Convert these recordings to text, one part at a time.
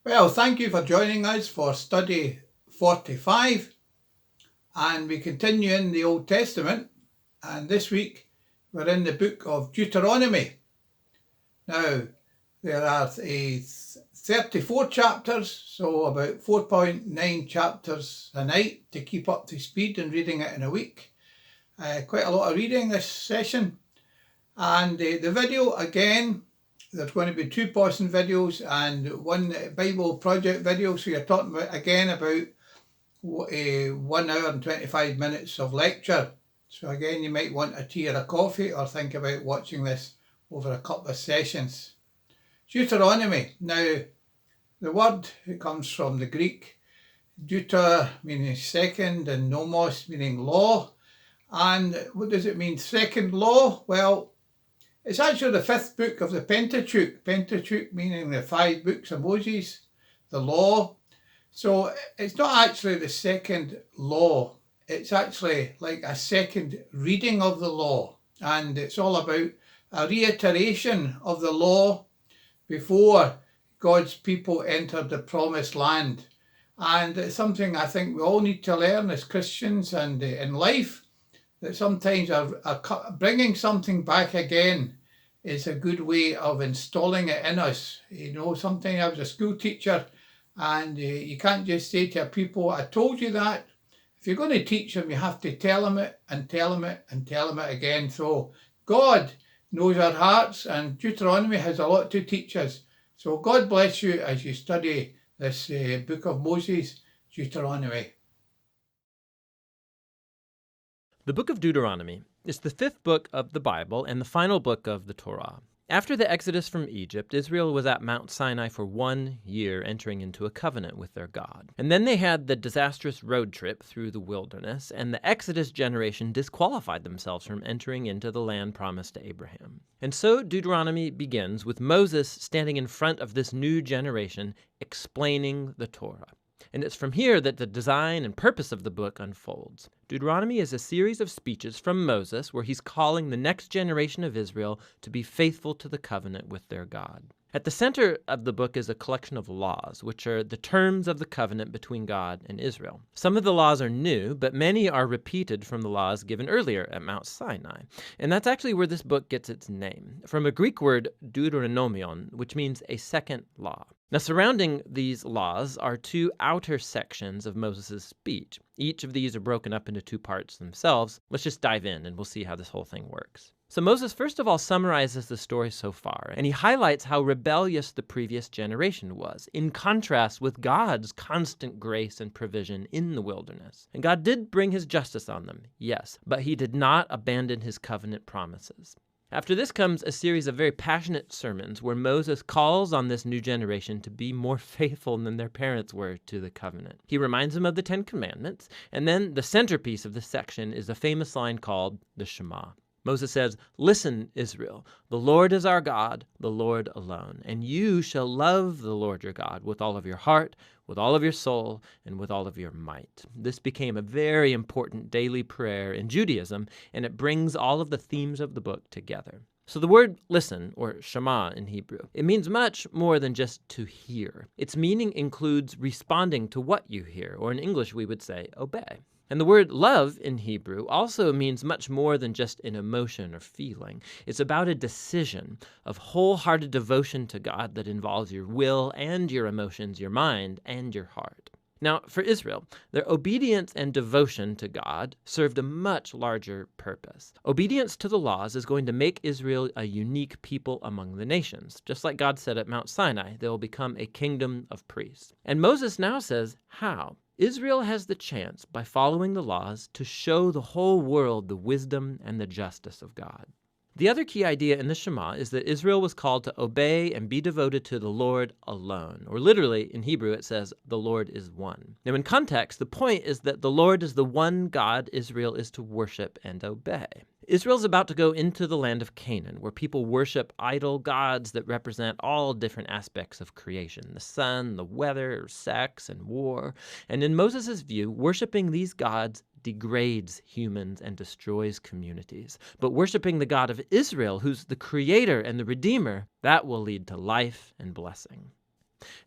Well, thank you for joining us for study 45, and we continue in the Old Testament, and this week we're in the book of Deuteronomy. Now, there are 34 chapters, so about 4.9 chapters a night to keep up to speed and reading it in a week. Quite a lot of reading this session, and the video again, there's going to be 2 portion videos and 1 Bible project video. So you're talking about 1 hour and 25 minutes of lecture. So again, you might want a tea or a coffee, or think about watching this over a couple of sessions. Deuteronomy. Now, the word, it comes from the Greek deuter, meaning second, and nomos, meaning law. And what does it mean, second law? Well, it's actually the 5th book of the Pentateuch. Pentateuch meaning the 5 books of Moses, the law. So it's not actually the second law. It's actually like a second reading of the law. And it's all about a reiteration of the law before God's people entered the promised land. And it's something I think we all need to learn as Christians and in life, that sometimes bringing something back again is a good way of installing it in us. You know, sometimes I was a school teacher, and you can't just say to people, I told you that. If you're going to teach them, you have to tell them it and tell them it and tell them it again. So God knows our hearts, and Deuteronomy has a lot to teach us. So God bless you as you study this book of Moses, Deuteronomy. The book of Deuteronomy is the 5th book of the Bible and the final book of the Torah. After the exodus from Egypt, Israel was at Mount Sinai for 1 year, entering into a covenant with their God. And then they had the disastrous road trip through the wilderness, and the Exodus generation disqualified themselves from entering into the land promised to Abraham. And so Deuteronomy begins with Moses standing in front of this new generation, explaining the Torah. And it's from here that the design and purpose of the book unfolds. Deuteronomy is a series of speeches from Moses where he's calling the next generation of Israel to be faithful to the covenant with their God. At the center of the book is a collection of laws, which are the terms of the covenant between God and Israel. Some of the laws are new, but many are repeated from the laws given earlier at Mount Sinai. And that's actually where this book gets its name, from a Greek word deuteronomion, which means a second law. Now, surrounding these laws are 2 outer sections of Moses' speech. Each of these are broken up into 2 parts themselves. Let's just dive in and we'll see how this whole thing works. So Moses first of all summarizes the story so far, and he highlights how rebellious the previous generation was, in contrast with God's constant grace and provision in the wilderness. And God did bring his justice on them, yes, but he did not abandon his covenant promises. After this comes a series of very passionate sermons where Moses calls on this new generation to be more faithful than their parents were to the covenant. He reminds them of the 10 Commandments, and then the centerpiece of this section is a famous line called the Shema. Moses says, "Listen, Israel, the Lord is our God, the Lord alone, and you shall love the Lord your God with all of your heart, with all of your soul, and with all of your might." This became a very important daily prayer in Judaism, and it brings all of the themes of the book together. So the word listen, or Shema in Hebrew, it means much more than just to hear. Its meaning includes responding to what you hear, or in English we would say obey. And the word love in Hebrew also means much more than just an emotion or feeling. It's about a decision of wholehearted devotion to God that involves your will and your emotions, your mind and your heart. Now, for Israel, their obedience and devotion to God served a much larger purpose. Obedience to the laws is going to make Israel a unique people among the nations. Just like God said at Mount Sinai, they will become a kingdom of priests. And Moses now says, how? Israel has the chance, by following the laws, to show the whole world the wisdom and the justice of God. The other key idea in the Shema is that Israel was called to obey and be devoted to the Lord alone. Or literally, in Hebrew, it says, the Lord is one. Now, in context, the point is that the Lord is the one God Israel is to worship and obey. Israel's about to go into the land of Canaan, where people worship idol gods that represent all different aspects of creation, the sun, the weather, sex, and war. And in Moses' view, worshiping these gods degrades humans and destroys communities. But worshiping the God of Israel, who's the creator and the redeemer, that will lead to life and blessing.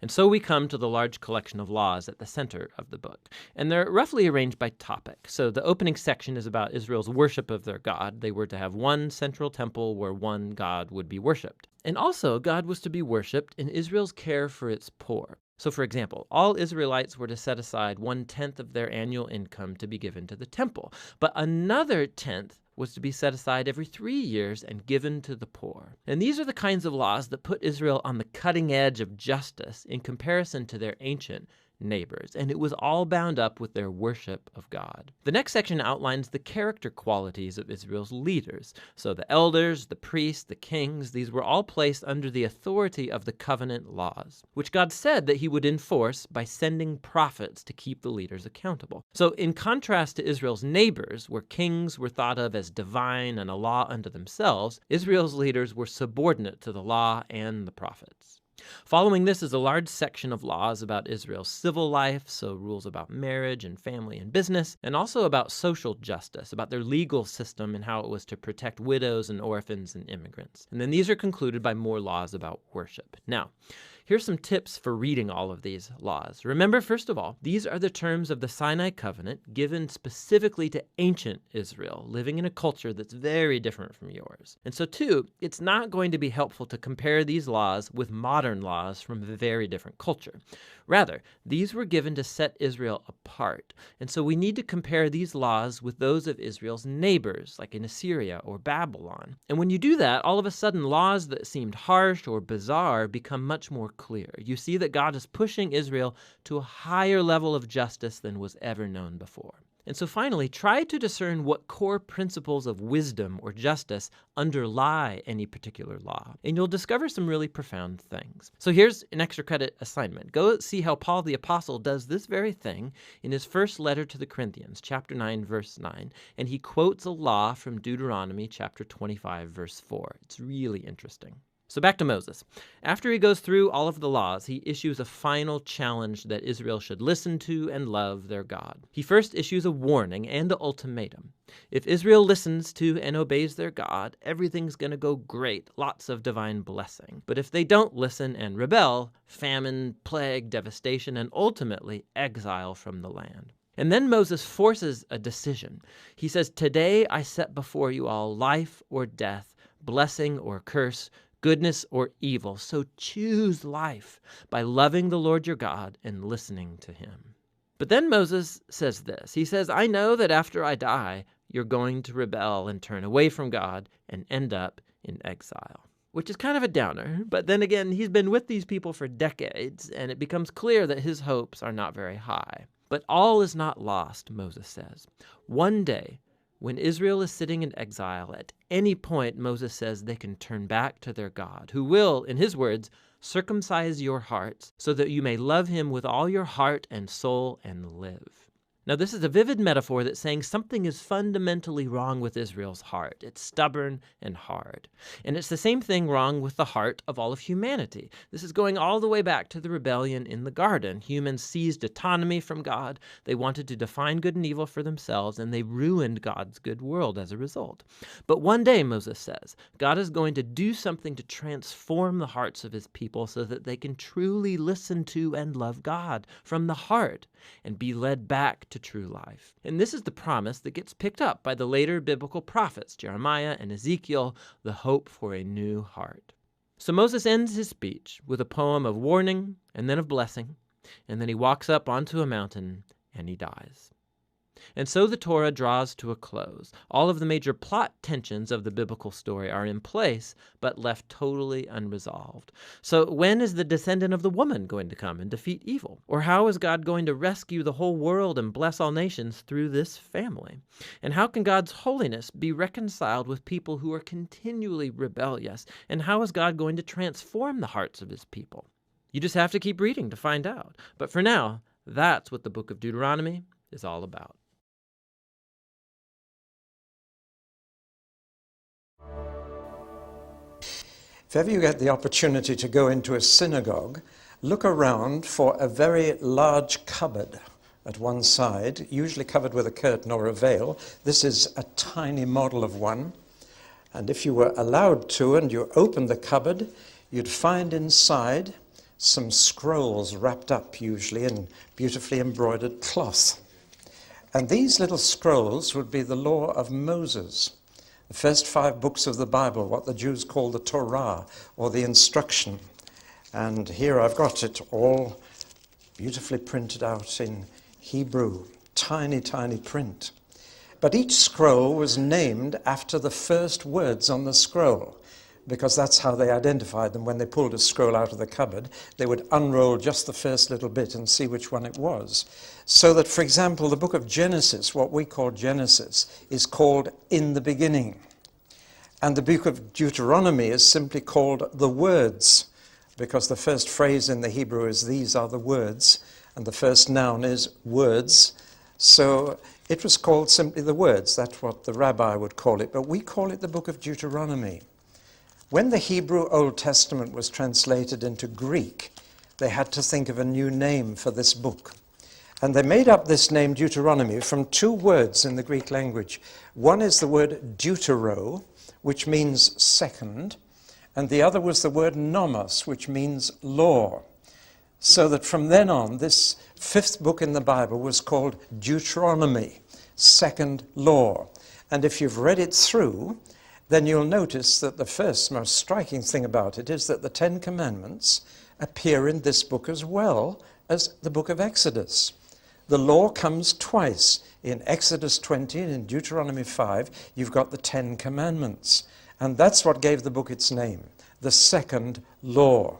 And so we come to the large collection of laws at the center of the book. And they're roughly arranged by topic. So the opening section is about Israel's worship of their God. They were to have one central temple where one God would be worshipped. And also, God was to be worshipped in Israel's care for its poor. So, for example, all Israelites were to set aside 1/10 of their annual income to be given to the temple. But another 10th was to be set aside every 3 years and given to the poor. And these are the kinds of laws that put Israel on the cutting edge of justice in comparison to their ancient neighbors, and it was all bound up with their worship of God. The next section outlines the character qualities of Israel's leaders. So the elders, the priests, the kings, these were all placed under the authority of the covenant laws, which God said that he would enforce by sending prophets to keep the leaders accountable. So in contrast to Israel's neighbors, where kings were thought of as divine and a law unto themselves, Israel's leaders were subordinate to the law and the prophets. Following this is a large section of laws about Israel's civil life, so rules about marriage and family and business, and also about social justice, about their legal system and how it was to protect widows and orphans and immigrants. And then these are concluded by more laws about worship. Now, here's some tips for reading all of these laws. Remember, first of all, these are the terms of the Sinai covenant given specifically to ancient Israel, living in a culture that's very different from yours. And so, too, it's not going to be helpful to compare these laws with modern laws from a very different culture. Rather, these were given to set Israel apart. And so we need to compare these laws with those of Israel's neighbors, like in Assyria or Babylon. And when you do that, all of a sudden, laws that seemed harsh or bizarre become much more clear. You see that God is pushing Israel to a higher level of justice than was ever known before. And so finally, try to discern what core principles of wisdom or justice underlie any particular law, and you'll discover some really profound things. So here's an extra credit assignment. Go see how Paul the Apostle does this very thing in his first letter to the Corinthians, chapter 9, verse 9, and he quotes a law from Deuteronomy, chapter 25, verse 4. It's really interesting. So back to Moses. After he goes through all of the laws, he issues a final challenge that Israel should listen to and love their God. He first issues a warning and an ultimatum. If Israel listens to and obeys their God, everything's going to go great, lots of divine blessing. But if they don't listen and rebel, famine, plague, devastation, and ultimately exile from the land. And then Moses forces a decision. He says, "Today I set before you all life or death, blessing or curse, goodness or evil. So choose life by loving the Lord your God and listening to him." But then Moses says this. He says, "I know that after I die, you're going to rebel and turn away from God and end up in exile." Which is kind of a downer. But then again, he's been with these people for decades, and it becomes clear that his hopes are not very high. But all is not lost, Moses says. One day, when Israel is sitting in exile, at any point, Moses says they can turn back to their God, who will, in his words, circumcise your hearts so that you may love him with all your heart and soul and live. Now, this is a vivid metaphor that's saying something is fundamentally wrong with Israel's heart. It's stubborn and hard. And it's the same thing wrong with the heart of all of humanity. This is going all the way back to the rebellion in the garden. Humans seized autonomy from God. They wanted to define good and evil for themselves, and they ruined God's good world as a result. But one day, Moses says, God is going to do something to transform the hearts of his people so that they can truly listen to and love God from the heart and be led back to true life. And this is the promise that gets picked up by the later biblical prophets, Jeremiah and Ezekiel, the hope for a new heart. So Moses ends his speech with a poem of warning and then of blessing, and then he walks up onto a mountain and he dies. And so the Torah draws to a close. All of the major plot tensions of the biblical story are in place, but left totally unresolved. So when is the descendant of the woman going to come and defeat evil? Or how is God going to rescue the whole world and bless all nations through this family? And how can God's holiness be reconciled with people who are continually rebellious? And how is God going to transform the hearts of his people? You just have to keep reading to find out. But for now, that's what the book of Deuteronomy is all about. If ever you get the opportunity to go into a synagogue, look around for a very large cupboard at one side, usually covered with a curtain or a veil. This is a tiny model of one. And if you were allowed to and you opened the cupboard, you'd find inside some scrolls wrapped up usually in beautifully embroidered cloth. And these little scrolls would be the law of Moses, the first 5 books of the Bible, what the Jews call the Torah, or the instruction. And here I've got it all beautifully printed out in Hebrew, tiny, tiny print. But each scroll was named after the first words on the scroll, because that's how they identified them. When they pulled a scroll out of the cupboard, they would unroll just the first little bit and see which one it was. So that, for example, the book of Genesis, what we call Genesis, is called In the Beginning. And the book of Deuteronomy is simply called the Words, because the first phrase in the Hebrew is these are the words, and the first noun is words. So it was called simply the Words. That's what the rabbi would call it, but we call it the book of Deuteronomy. When the Hebrew Old Testament was translated into Greek, they had to think of a new name for this book. And they made up this name Deuteronomy from 2 words in the Greek language. One is the word deutero, which means second, and the other was the word nomos, which means law. So that from then on, this 5th book in the Bible was called Deuteronomy, second law. And if you've read it through, then you'll notice that the first most striking thing about it is that the 10 Commandments appear in this book as well as the book of Exodus. The law comes twice. In Exodus 20 and in Deuteronomy 5, you've got the 10 Commandments. And that's what gave the book its name, the second law.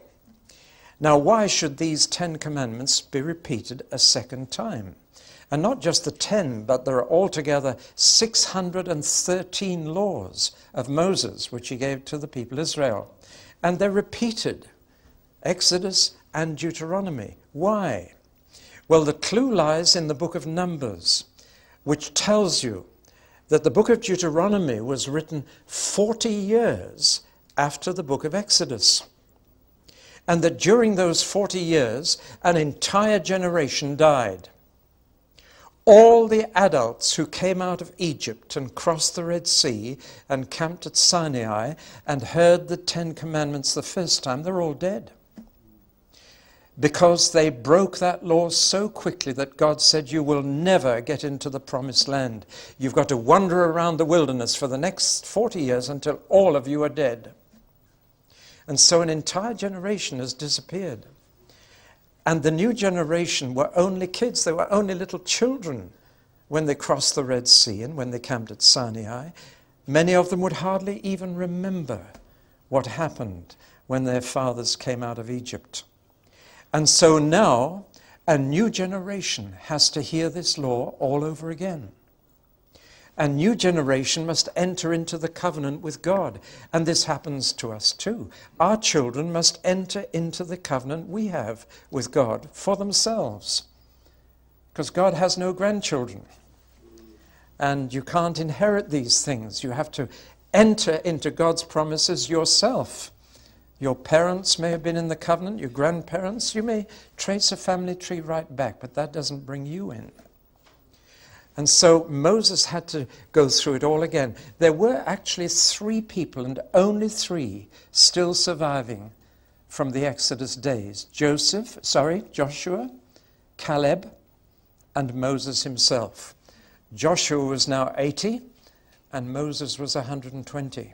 Now, why should these 10 Commandments be repeated a second time? And not just the 10, but there are altogether 613 laws of Moses, which he gave to the people of Israel. And they're repeated, Exodus and Deuteronomy. Why? Well, the clue lies in the book of Numbers, which tells you that the book of Deuteronomy was written 40 years after the book of Exodus. And that during those 40 years, an entire generation died. All the adults who came out of Egypt and crossed the Red Sea and camped at Sinai and heard the 10 Commandments the first time, they're all dead. Because they broke that law so quickly that God said, you will never get into the promised land. You've got to wander around the wilderness for the next 40 years until all of you are dead. And so an entire generation has disappeared. And the new generation were only kids. They were only little children when they crossed the Red Sea and when they camped at Sinai. Many of them would hardly even remember what happened when their fathers came out of Egypt. And so now a new generation has to hear this law all over again. A new generation must enter into the covenant with God. And this happens to us too. Our children must enter into the covenant we have with God for themselves. Because God has no grandchildren. And you can't inherit these things. You have to enter into God's promises yourself. Your parents may have been in the covenant, your grandparents. You may trace a family tree right back, but that doesn't bring you in. And so Moses had to go through it all again. There were actually 3 people, and only 3, still surviving from the Exodus days. Joshua, Caleb, and Moses himself. Joshua was now 80, and Moses was 120.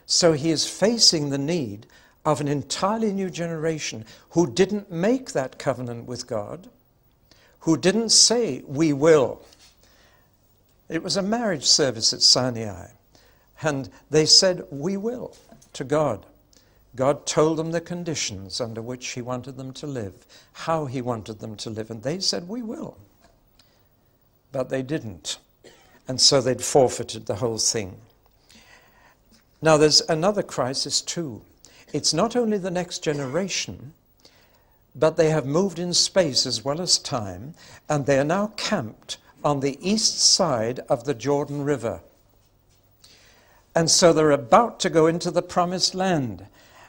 So he is facing the need of an entirely new generation who didn't make that covenant with God, who didn't say, we will. It was a marriage service at Sinai, and they said, we will, to God. God told them the conditions under which he wanted them to live, how he wanted them to live, and they said, we will. But they didn't, and so they'd forfeited the whole thing. Now there's another crisis too. It's not only the next generation, but they have moved in space as well as time, and they are now camped on the east side of the Jordan River. And so they're about to go into the promised land.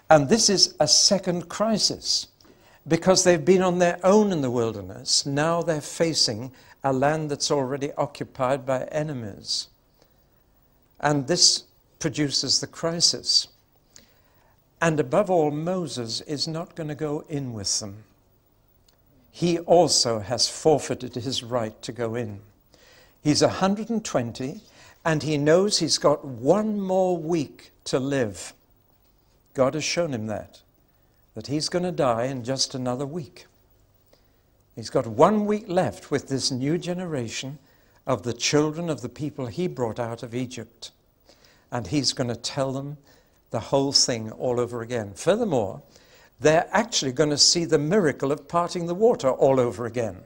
And this is a second crisis, because they've been on their own in the wilderness. Now they're facing a land that's already occupied by enemies. And this produces the crisis. And above all, Moses is not going to go in with them. He also has forfeited his right to go in. He's 120, and he knows he's got one more week to live. God has shown him that he's going to die in just another week. He's got 1 week left with this new generation of the children of the people he brought out of Egypt. And he's going to tell them the whole thing all over again. Furthermore, they're actually going to see the miracle of parting the water all over again.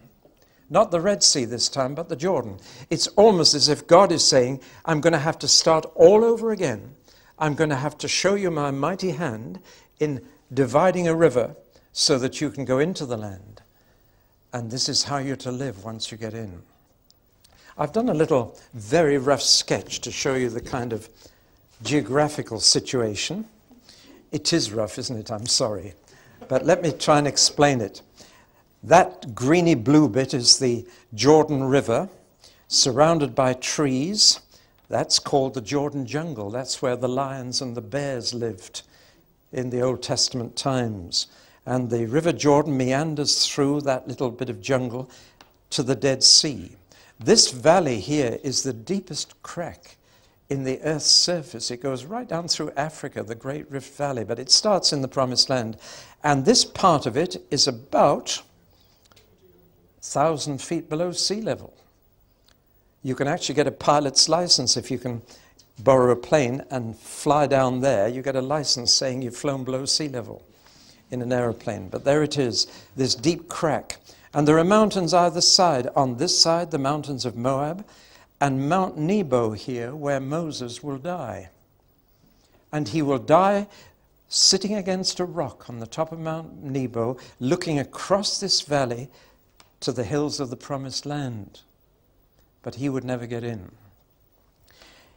Not the Red Sea this time, but the Jordan. It's almost as if God is saying, I'm going to have to start all over again. I'm going to have to show you my mighty hand in dividing a river so that you can go into the land. And this is how you're to live once you get in. I've done a little very rough sketch to show you the kind of geographical situation. It is rough, isn't it? I'm sorry. But let me try and explain it. That greeny blue bit is the Jordan River, surrounded by trees. That's called the Jordan Jungle. That's where the lions and the bears lived in the Old Testament times. And the River Jordan meanders through that little bit of jungle to the Dead Sea. This valley here is the deepest crack in the earth's surface. It goes right down through Africa, the Great Rift Valley, but it starts in the Promised Land. And this part of it is about 1,000 feet below sea level. You can actually get a pilot's license if you can borrow a plane and fly down there. You get a license saying you've flown below sea level in an aeroplane. But there it is, this deep crack. And there are mountains either side. On this side, the mountains of Moab, and Mount Nebo here, where Moses will die. And he will die sitting against a rock on the top of Mount Nebo, looking across this valley to the hills of the Promised Land. But he would never get in.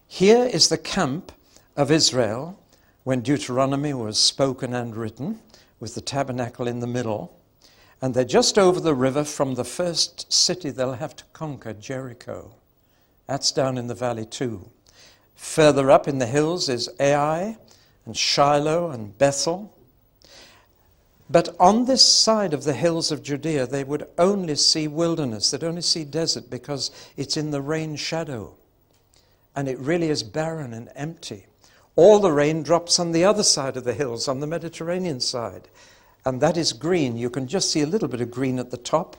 Here is the camp of Israel when Deuteronomy was spoken and written, with the tabernacle in the middle. And they're just over the river from the first city they'll have to conquer, Jericho. That's down in the valley too. Further up in the hills is Ai and Shiloh and Bethel. But on this side of the hills of Judea, they would only see wilderness. They'd only see desert because it's in the rain shadow. And it really is barren and empty. All the rain drops on the other side of the hills, on the Mediterranean side. And that is green. You can just see a little bit of green at the top.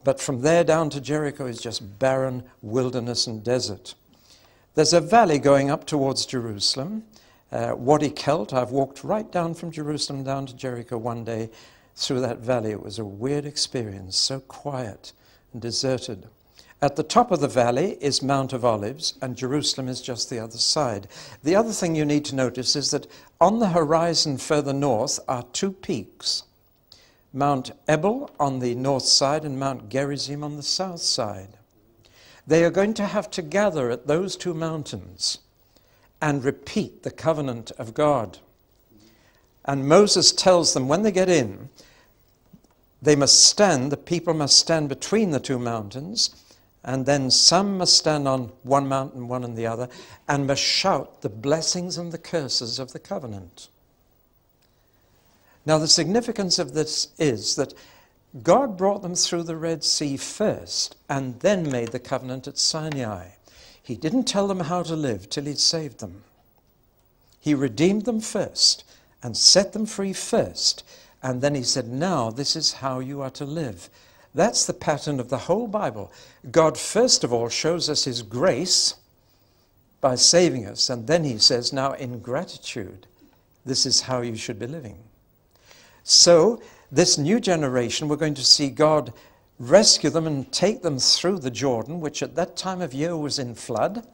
But from there down to Jericho is just barren wilderness and desert. There's a valley going up towards Jerusalem, Wadi Kelt. I've walked right down from Jerusalem down to Jericho one day through that valley. It was a weird experience, so quiet and deserted. At the top of the valley is Mount of Olives, and Jerusalem is just the other side. The other thing you need to notice is that on the horizon further north are two peaks. Mount Ebal on the north side and Mount Gerizim on the south side. They are going to have to gather at those two mountains and repeat the covenant of God. And Moses tells them when they get in, they must stand, the people must stand between the two mountains, and then some must stand on one mountain, one on the other, and must shout the blessings and the curses of the covenant. Now, the significance of this is that God brought them through the Red Sea first and then made the covenant at Sinai. He didn't tell them how to live till he'd saved them. He redeemed them first and set them free first. And then he said, now this is how you are to live. That's the pattern of the whole Bible. God, first of all, shows us his grace by saving us. And then he says, now in gratitude, this is how you should be living. So this new generation, we're going to see God rescue them and take them through the Jordan, which at that time of year was in flood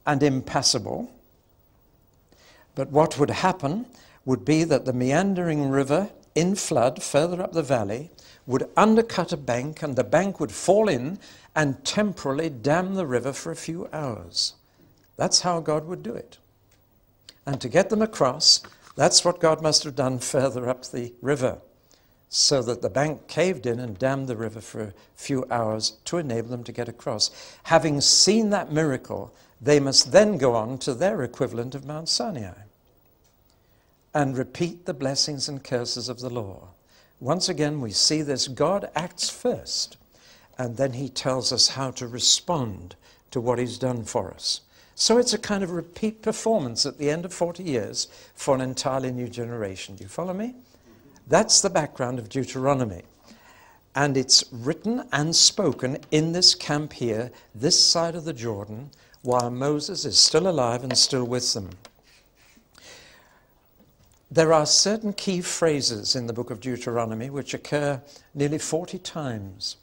and impassable. But what would happen would be that the meandering river in flood further up the valley would undercut a bank, and the bank would fall in and temporarily dam the river for a few hours. That's how God would do it. And to get them across, that's what God must have done further up the river, so that the bank caved in and dammed the river for a few hours to enable them to get across. Having seen that miracle, they must then go on to their equivalent of Mount Sinai. and repeat the blessings and curses of the law. Once again, we see this. God acts first, and then he tells us how to respond to what he's done for us. So it's a kind of repeat performance at the end of 40 years for an entirely new generation. Do you follow me? That's the background of Deuteronomy. And it's written and spoken in this camp here, this side of the Jordan, while Moses is still alive and still with them. There are certain key phrases in the book of Deuteronomy which occur nearly 40 times.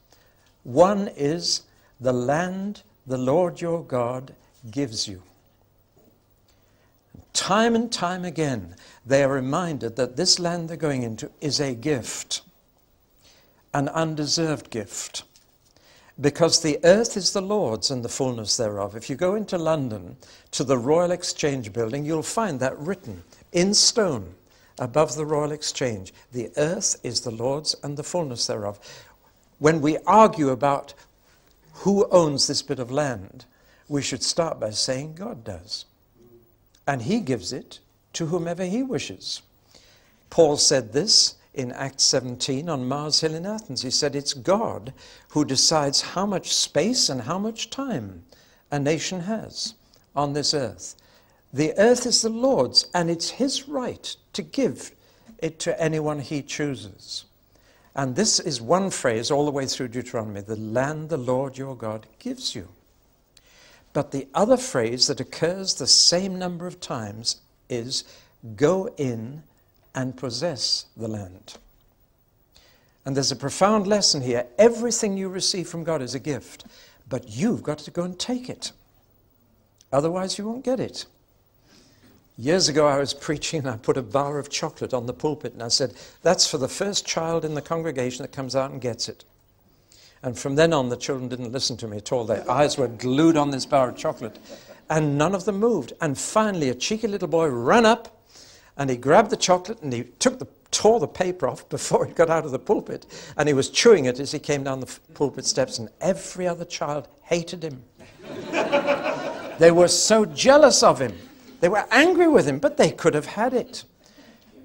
One is, the land the Lord your God gives you. Time and time again, they are reminded that this land they're going into is a gift, an undeserved gift, because the earth is the Lord's and the fullness thereof. If you go into London to the Royal Exchange building, you'll find that written in stone above the Royal Exchange. The earth is the Lord's and the fullness thereof. When we argue about who owns this bit of land, we should start by saying God does. And he gives it to whomever he wishes. Paul said this in Acts 17 on Mars Hill in Athens. He said, it's God who decides how much space and how much time a nation has on this earth. The earth is the Lord's, and it's his right to give it to anyone he chooses. And this is one phrase all the way through Deuteronomy, the land the Lord your God gives you. But the other phrase that occurs the same number of times is, go in and possess the land. And there's a profound lesson here. Everything you receive from God is a gift, but you've got to go and take it. Otherwise you won't get it. Years ago I was preaching and I put a bar of chocolate on the pulpit and I said, that's for the first child in the congregation that comes out and gets it. And from then on the children didn't listen to me at all. Their eyes were glued on this bar of chocolate and none of them moved. And finally a cheeky little boy ran up and he grabbed the chocolate and he tore the paper off before he got out of the pulpit, and he was chewing it as he came down the pulpit steps, and every other child hated him. They were so jealous of him. They were angry with him, but they could have had it.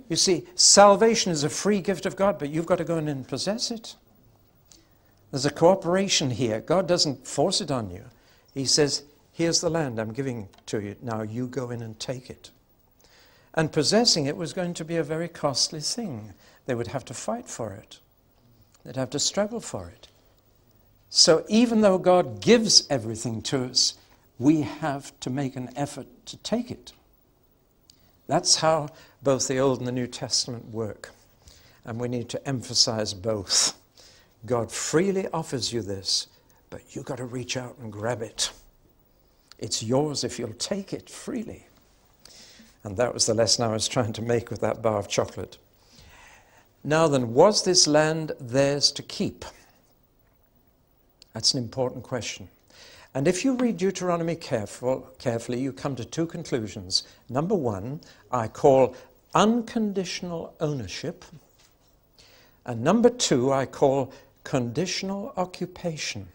You see, salvation is a free gift of God, but you've got to go in and possess it. There's a cooperation here. God doesn't force it on you. He says, here's the land I'm giving to you. Now you go in and take it. And possessing it was going to be a very costly thing. They would have to fight for it. They'd have to struggle for it. So even though God gives everything to us, we have to make an effort to take it. That's how both the Old and the New Testament work. And we need to emphasize both. God freely offers you this, but you've got to reach out and grab it. It's yours if you'll take it freely. And that was the lesson I was trying to make with that bar of chocolate. Now then, was this land theirs to keep? That's an important question. And if you read Deuteronomy carefully, you come to two conclusions. Number one, I call unconditional ownership. And number two, I call conditional occupation.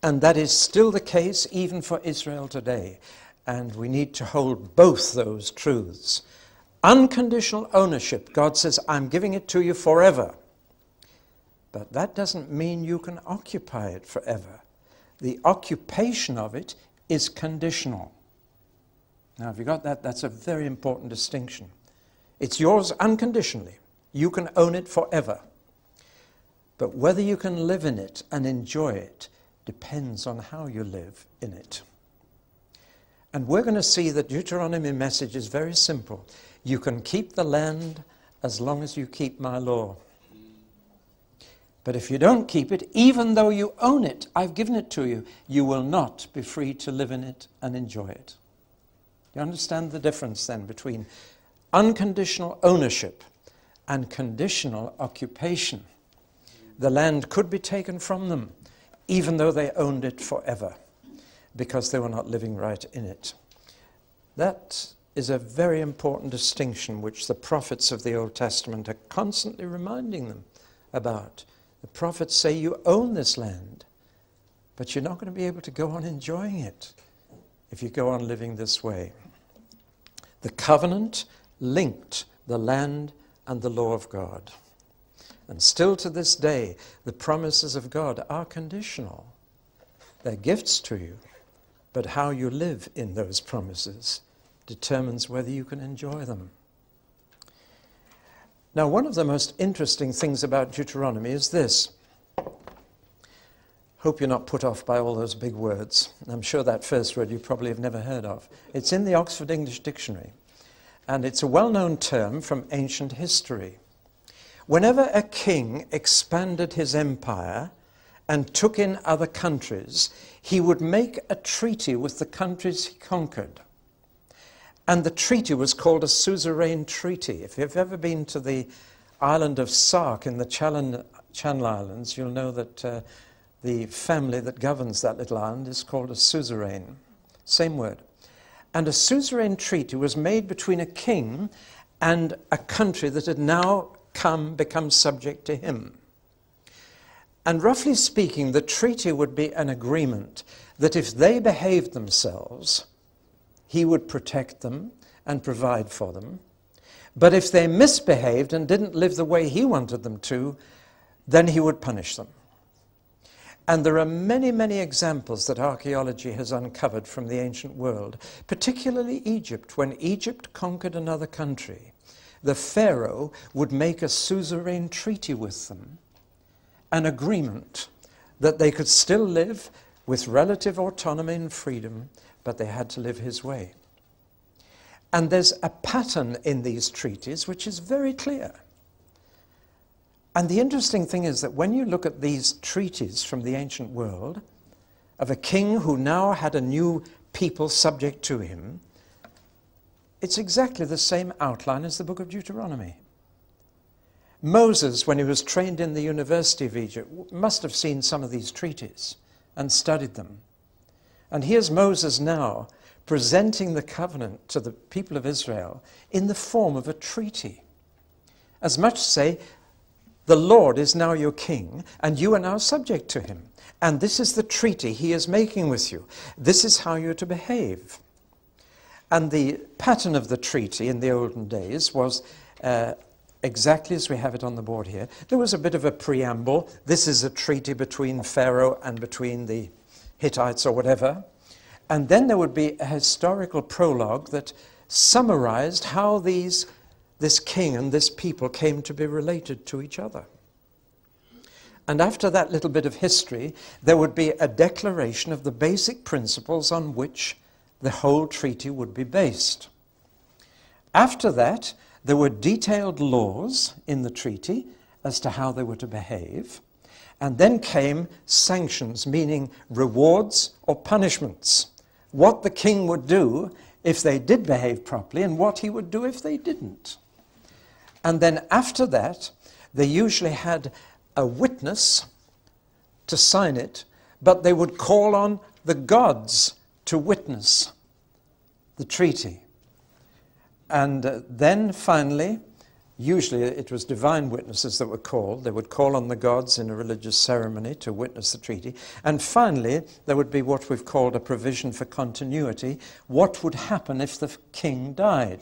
And that is still the case even for Israel today. And we need to hold both those truths. Unconditional ownership. God says, I'm giving it to you forever. But that doesn't mean you can occupy it forever. The occupation of it is conditional. Now, have you got that? That's a very important distinction. It's yours unconditionally. You can own it forever. But whether you can live in it and enjoy it depends on how you live in it. And we're going to see that Deuteronomy message is very simple. You can keep the land as long as you keep my law. But if you don't keep it, even though you own it, I've given it to you, you will not be free to live in it and enjoy it. You understand the difference then between unconditional ownership and conditional occupation? The land could be taken from them, even though they owned it forever, because they were not living right in it. That is a very important distinction which the prophets of the Old Testament are constantly reminding them about. The prophets say you own this land, but you're not going to be able to go on enjoying it if you go on living this way. The covenant linked the land and the law of God. And still to this day, the promises of God are conditional. They're gifts to you, but how you live in those promises determines whether you can enjoy them. Now, one of the most interesting things about Deuteronomy is this. Hope you're not put off by all those big words. I'm sure that first word you probably have never heard of. It's in the Oxford English Dictionary, and it's a well-known term from ancient history. Whenever a king expanded his empire and took in other countries, he would make a treaty with the countries he conquered. And the treaty was called a suzerain treaty. If you've ever been to the island of Sark in the Channel Islands, you'll know that the family that governs that little island is called a suzerain. Same word. And a suzerain treaty was made between a king and a country that had now become subject to him. And roughly speaking, the treaty would be an agreement that if they behaved themselves, he would protect them and provide for them. But if they misbehaved and didn't live the way he wanted them to, then he would punish them. And there are many, many examples that archaeology has uncovered from the ancient world, particularly Egypt. When Egypt conquered another country, the Pharaoh would make a suzerain treaty with them, an agreement that they could still live with relative autonomy and freedom, but they had to live his way. And there's a pattern in these treaties which is very clear. And the interesting thing is that when you look at these treaties from the ancient world, of a king who now had a new people subject to him, it's exactly the same outline as the book of Deuteronomy. Moses, when he was trained in the University of Egypt, must have seen some of these treaties and studied them. And here's Moses now presenting the covenant to the people of Israel in the form of a treaty. As much as say, the Lord is now your king, and you are now subject to him. And this is the treaty he is making with you. This is how you're to behave. And the pattern of the treaty in the olden days was exactly as we have it on the board here. There was a bit of a preamble. This is a treaty between Pharaoh and between the Hittites or whatever. And then there would be a historical prologue that summarized how this king and this people came to be related to each other. And after that little bit of history, there would be a declaration of the basic principles on which the whole treaty would be based. After that, there were detailed laws in the treaty as to how they were to behave. And then came sanctions, meaning rewards or punishments. What the king would do if they did behave properly and what he would do if they didn't. And then after that, they usually had a witness to sign it, but they would call on the gods to witness the treaty. And then finally, usually it was divine witnesses that were called. They would call on the gods in a religious ceremony to witness the treaty. And finally, there would be what we've called a provision for continuity. What would happen if the king died?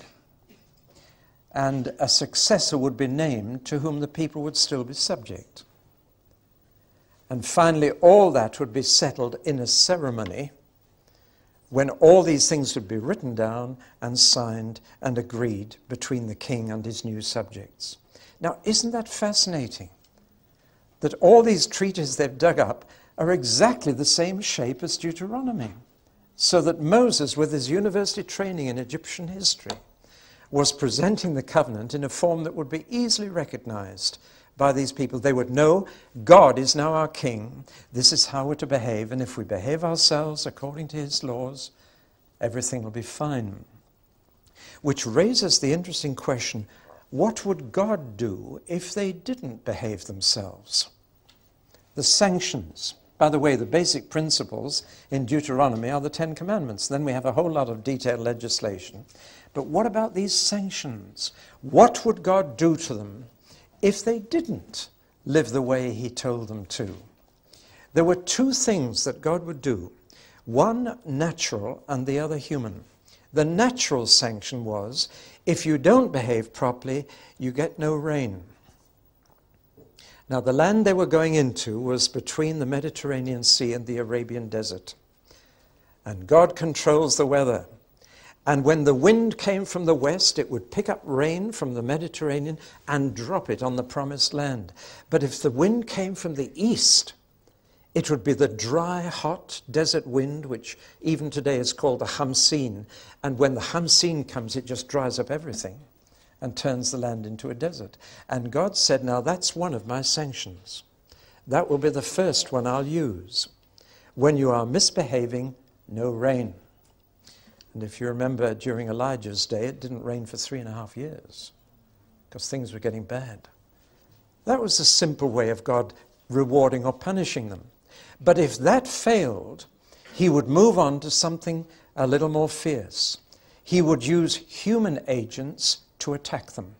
And a successor would be named to whom the people would still be subject. And finally, all that would be settled in a ceremony when all these things would be written down and signed and agreed between the king and his new subjects. Now, isn't that fascinating? That all these treaties they've dug up are exactly the same shape as Deuteronomy. So that Moses, with his university training in Egyptian history, was presenting the covenant in a form that would be easily recognized by these people. They would know God is now our king. This is how we're to behave. And if we behave ourselves according to his laws, everything will be fine. Which raises the interesting question, what would God do if they didn't behave themselves? The sanctions. By the way, the basic principles in Deuteronomy are the Ten Commandments. Then we have a whole lot of detailed legislation. But what about these sanctions? What would God do to them if they didn't live the way he told them to? There were two things that God would do, one natural and the other human. The natural sanction was, if you don't behave properly, you get no rain. Now, the land they were going into was between the Mediterranean Sea and the Arabian Desert. And God controls the weather. And when the wind came from the west, it would pick up rain from the Mediterranean and drop it on the promised land. But if the wind came from the east, it would be the dry, hot desert wind, which even today is called the Hamseen. And when the Hamseen comes, it just dries up everything and turns the land into a desert. And God said, now that's one of my sanctions. That will be the first one I'll use. When you are misbehaving, no rain. And if you remember, during Elijah's day, it didn't rain for 3.5 years because things were getting bad. That was a simple way of God rewarding or punishing them. But if that failed, he would move on to something a little more fierce. He would use human agents to attack them.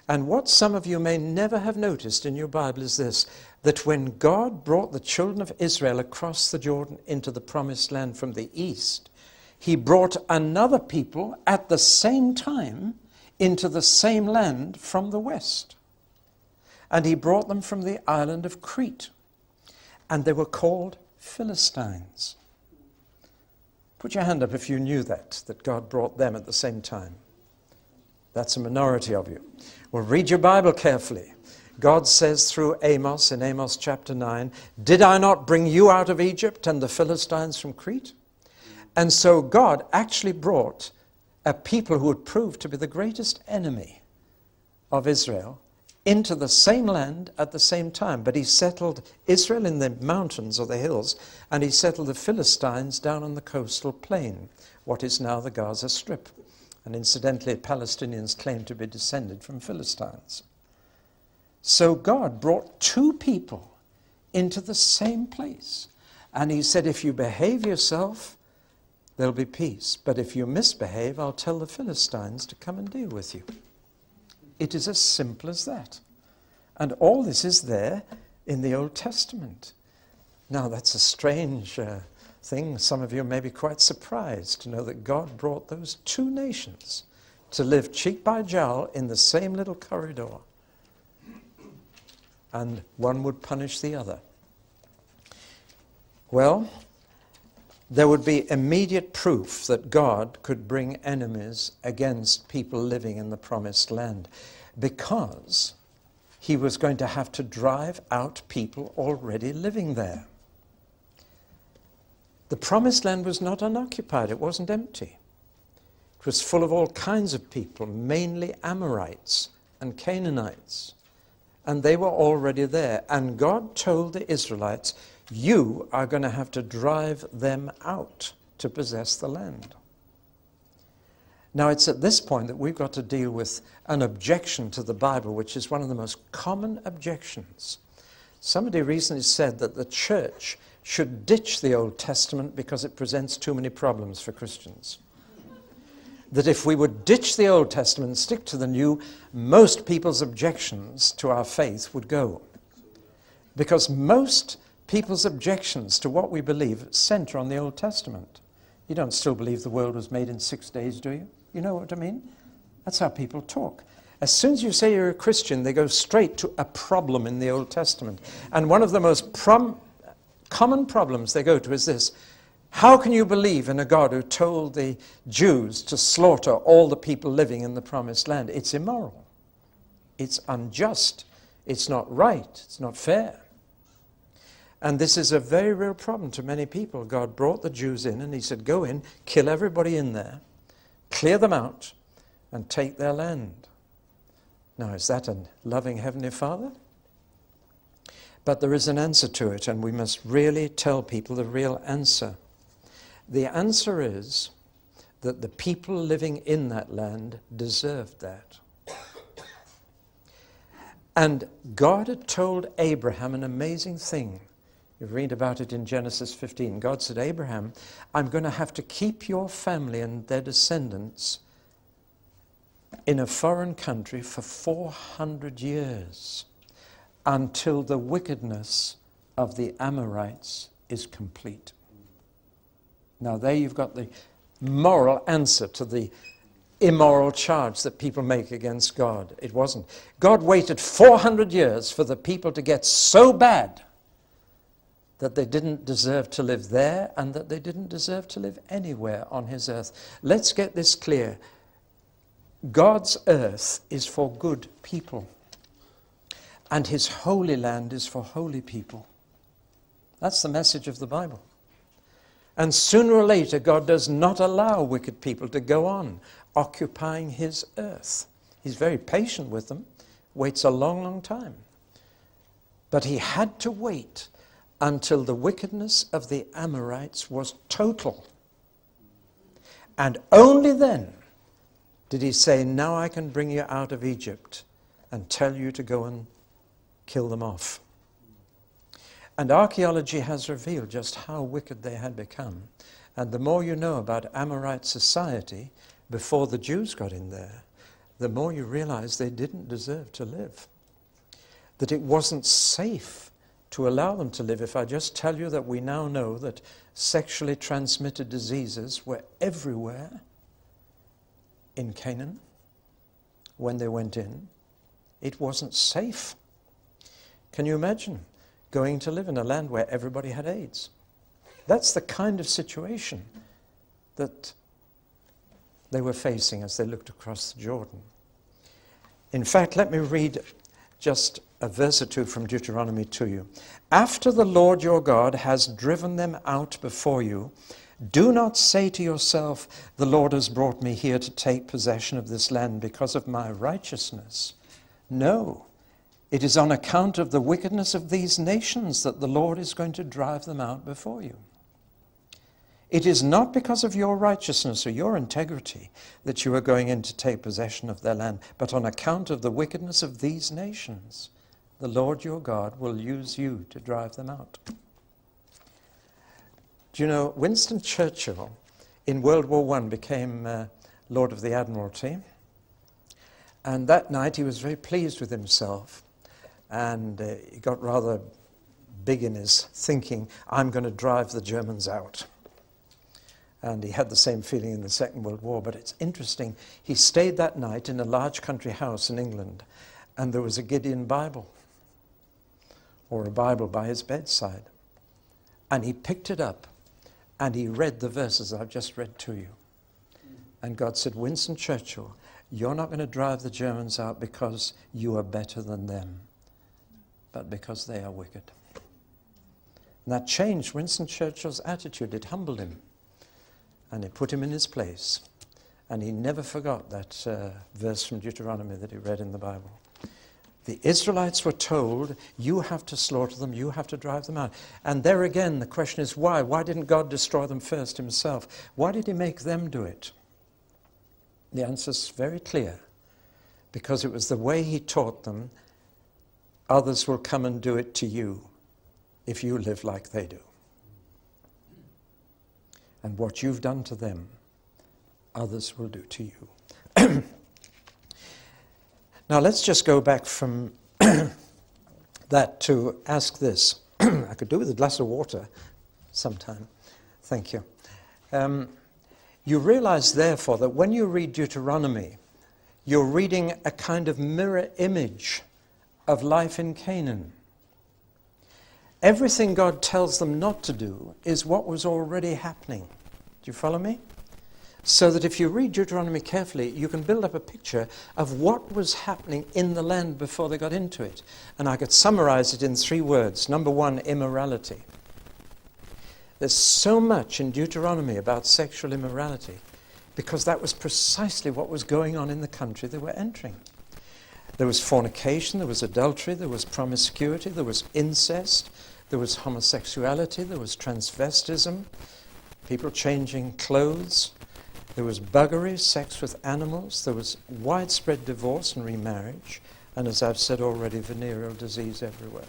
And what some of you may never have noticed in your Bible is this, that when God brought the children of Israel across the Jordan into the promised land from the east, he brought another people at the same time into the same land from the west. And he brought them from the island of Crete. And they were called Philistines. Put your hand up if you knew that God brought them at the same time. That's a minority of you. Well, read your Bible carefully. God says through Amos, in Amos chapter 9, did I not bring you out of Egypt and the Philistines from Crete? And so God actually brought a people who would prove to be the greatest enemy of Israel into the same land at the same time. But he settled Israel in the mountains or the hills, and he settled the Philistines down on the coastal plain, what is now the Gaza Strip. And incidentally, Palestinians claim to be descended from Philistines. So God brought two people into the same place. And he said, if you behave yourself, there'll be peace. But if you misbehave, I'll tell the Philistines to come and deal with you. It is as simple as that. And all this is there in the Old Testament. Now, that's a strange thing. Some of you may be quite surprised to know that God brought those two nations to live cheek by jowl in the same little corridor. And one would punish the other. Well, there would be immediate proof that God could bring enemies against people living in the promised land, because he was going to have to drive out people already living there. The promised land was not unoccupied. It wasn't empty. It was full of all kinds of people, mainly Amorites and Canaanites. And they were already there. And God told the Israelites, you are going to have to drive them out to possess the land. Now, it's at this point that we've got to deal with an objection to the Bible, which is one of the most common objections. Somebody recently said that the church should ditch the Old Testament because it presents too many problems for Christians. That if we would ditch the Old Testament and stick to the New, most people's objections to our faith would go. Because most people's objections to what we believe center on the Old Testament. You don't still believe the world was made in 6 days, do you? You know what I mean? That's how people talk. As soon as you say you're a Christian, they go straight to a problem in the Old Testament. And one of the most common problems they go to is this: how can you believe in a God who told the Jews to slaughter all the people living in the promised land? It's immoral. It's unjust. It's not right. It's not fair. And this is a very real problem to many people. God brought the Jews in and he said, go in, kill everybody in there, clear them out, and take their land. Now, is that a loving Heavenly Father? But there is an answer to it, and we must really tell people the real answer. The answer is that the people living in that land deserved that. And God had told Abraham an amazing thing. You read about it in Genesis 15. God said, Abraham, I'm going to have to keep your family and their descendants in a foreign country for 400 years until the wickedness of the Amorites is complete. Now there you've got the moral answer to the immoral charge that people make against God. It wasn't. God waited 400 years for the people to get so bad that they didn't deserve to live there and that they didn't deserve to live anywhere on his earth. Let's get this clear. God's earth is for good people, and his holy land is for holy people. That's the message of the Bible. And sooner or later, God does not allow wicked people to go on occupying his earth. He's very patient with them, waits a long, long time. But he had to wait until the wickedness of the Amorites was total. And only then did he say, now I can bring you out of Egypt and tell you to go and kill them off. And archaeology has revealed just how wicked they had become. And the more you know about Amorite society before the Jews got in there, the more you realize they didn't deserve to live. That it wasn't safe to allow them to live. If I just tell you that we now know that sexually transmitted diseases were everywhere in Canaan when they went in, it wasn't safe. Can you imagine going to live in a land where everybody had AIDS? That's the kind of situation that they were facing as they looked across the Jordan. In fact, let me read just a verse or two from Deuteronomy to you. After the Lord your God has driven them out before you, do not say to yourself, the Lord has brought me here to take possession of this land because of my righteousness. No, it is on account of the wickedness of these nations that the Lord is going to drive them out before you. It is not because of your righteousness or your integrity that you are going in to take possession of their land, but on account of the wickedness of these nations, the Lord your God will use you to drive them out. Do you know, Winston Churchill in World War I became Lord of the Admiralty, and that night he was very pleased with himself, and he got rather big in his thinking, I'm going to drive the Germans out. And he had the same feeling in the Second World War. But it's interesting, he stayed that night in a large country house in England, and there was a Gideon Bible, or a Bible by his bedside. And he picked it up, and he read the verses I've just read to you. And God said, Winston Churchill, you're not going to drive the Germans out because you are better than them, but because they are wicked. And that changed Winston Churchill's attitude. It humbled him. And it put him in his place. And he never forgot that verse from Deuteronomy that he read in the Bible. The Israelites were told, you have to slaughter them, you have to drive them out. And there again, the question is why? Why didn't God destroy them first himself? Why did he make them do it? The answer is very clear. Because it was the way he taught them, others will come and do it to you if you live like they do. And what you've done to them, others will do to you. Now let's just go back from that to ask this. I could do with a glass of water sometime. Thank you. You realize, therefore, that when you read Deuteronomy, you're reading a kind of mirror image of life in Canaan. Everything God tells them not to do is what was already happening. Do you follow me? So that if you read Deuteronomy carefully, you can build up a picture of what was happening in the land before they got into it. And I could summarize it in 3 words. Number 1, immorality. There's so much in Deuteronomy about sexual immorality because that was precisely what was going on in the country they were entering. There was fornication, there was adultery, there was promiscuity, there was incest, there was homosexuality, there was transvestism, people changing clothes, there was buggery, sex with animals, there was widespread divorce and remarriage, and as I've said already, venereal disease everywhere.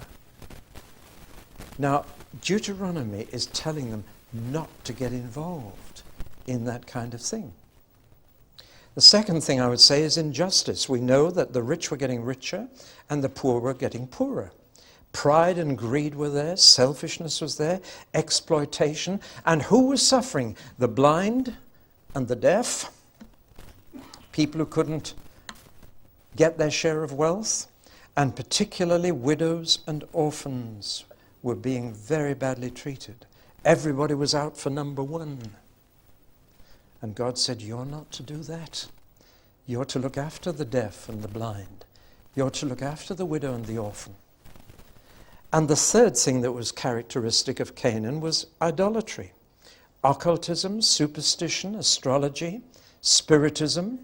Now, Deuteronomy is telling them not to get involved in that kind of thing. The second thing I would say is injustice. We know that the rich were getting richer and the poor were getting poorer. Pride and greed were there, selfishness was there, exploitation. And who was suffering? The blind, and the deaf, people who couldn't get their share of wealth, and particularly widows and orphans were being very badly treated. Everybody was out for number one. And God said, you're not to do that. You're to look after the deaf and the blind. You're to look after the widow and the orphan. And the third thing that was characteristic of Canaan was idolatry. Occultism, superstition, astrology, spiritism,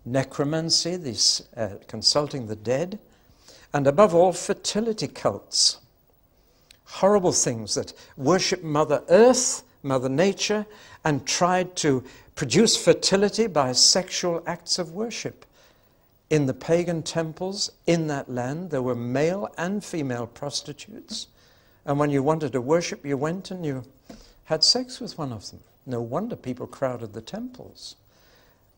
necromancy, this consulting the dead, and above all, fertility cults. Horrible things that worship Mother Earth, Mother Nature, and tried to produce fertility by sexual acts of worship. In the pagan temples in that land, there were male and female prostitutes. And when you wanted to worship, you went and you had sex with one of them. No wonder people crowded the temples.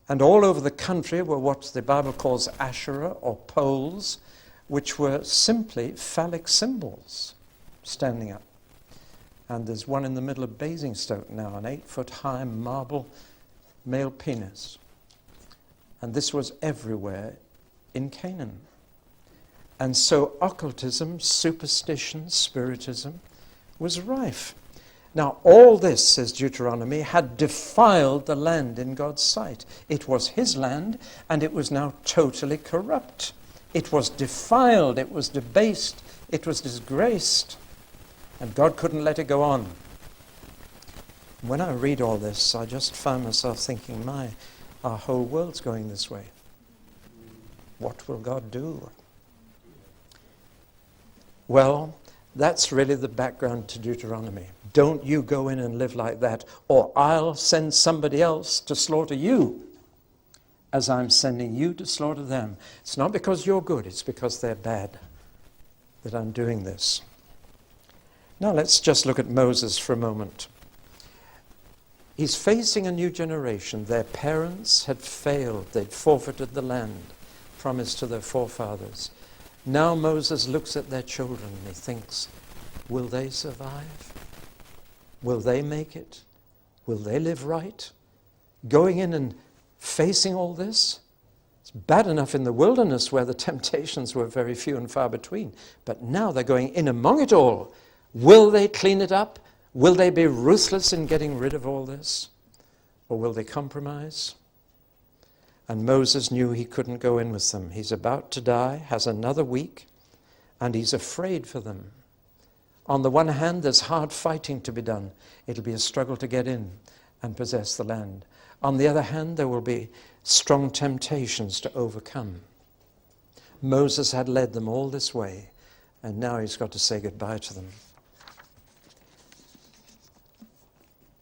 And all over the country were what the Bible calls Asherah or poles, which were simply phallic symbols standing up. And there's one in the middle of Basingstoke now, an 8-foot-high marble male penis. And this was everywhere in Canaan. And so occultism, superstition, spiritism was rife. Now all this, says Deuteronomy, had defiled the land in God's sight. It was his land, and it was now totally corrupt. It was defiled, it was debased, it was disgraced. And God couldn't let it go on. When I read all this, I just find myself thinking, our whole world's going this way. What will God do? Well, that's really the background to Deuteronomy. Don't you go in and live like that, or I'll send somebody else to slaughter you, as I'm sending you to slaughter them. It's not because you're good, it's because they're bad that I'm doing this. Now let's just look at Moses for a moment. He's facing a new generation. Their parents had failed. They'd forfeited the land promised to their forefathers. Now Moses looks at their children and he thinks, will they survive? Will they make it? Will they live right? Going in and facing all this? It's bad enough in the wilderness where the temptations were very few and far between. But now they're going in among it all. Will they clean it up? Will they be ruthless in getting rid of all this? Or will they compromise? And Moses knew he couldn't go in with them. He's about to die, has another week, and he's afraid for them. On the one hand, there's hard fighting to be done. It'll be a struggle to get in and possess the land. On the other hand, there will be strong temptations to overcome. Moses had led them all this way, and now he's got to say goodbye to them.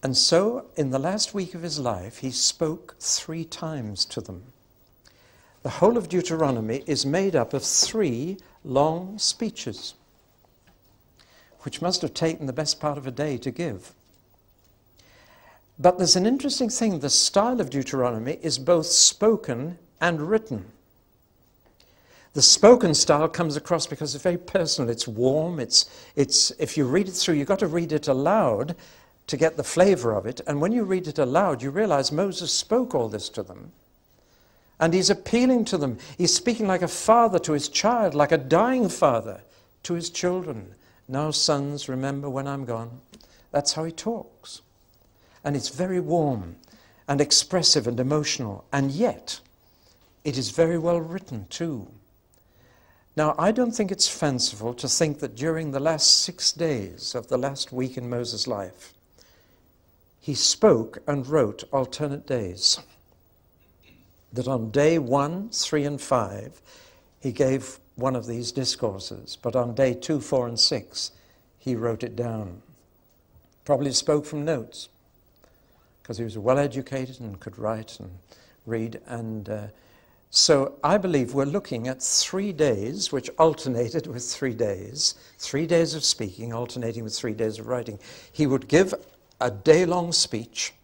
And so, in the last week of his life, he spoke 3 times to them. The whole of Deuteronomy is made up of 3 long speeches, which must have taken the best part of a day to give. But there's an interesting thing. The style of Deuteronomy is both spoken and written. The spoken style comes across because it's very personal. It's warm. It's if you read it through, you've got to read it aloud to get the flavor of it. And when you read it aloud, you realize Moses spoke all this to them. And he's appealing to them. He's speaking like a father to his child, like a dying father to his children. Now, sons, remember when I'm gone. That's how he talks. And it's very warm and expressive and emotional. And yet, it is very well written too. Now, I don't think it's fanciful to think that during the last 6 days of the last week in Moses' life, he spoke and wrote alternate days. That on day 1, 3, and 5, he gave one of these discourses. But on day 2, 4, and 6, he wrote it down. Probably spoke from notes, because he was well educated and could write and read. And so I believe we're looking at 3 days, which alternated with 3 days. 3 days of speaking, alternating with 3 days of writing. He would give a day-long speech,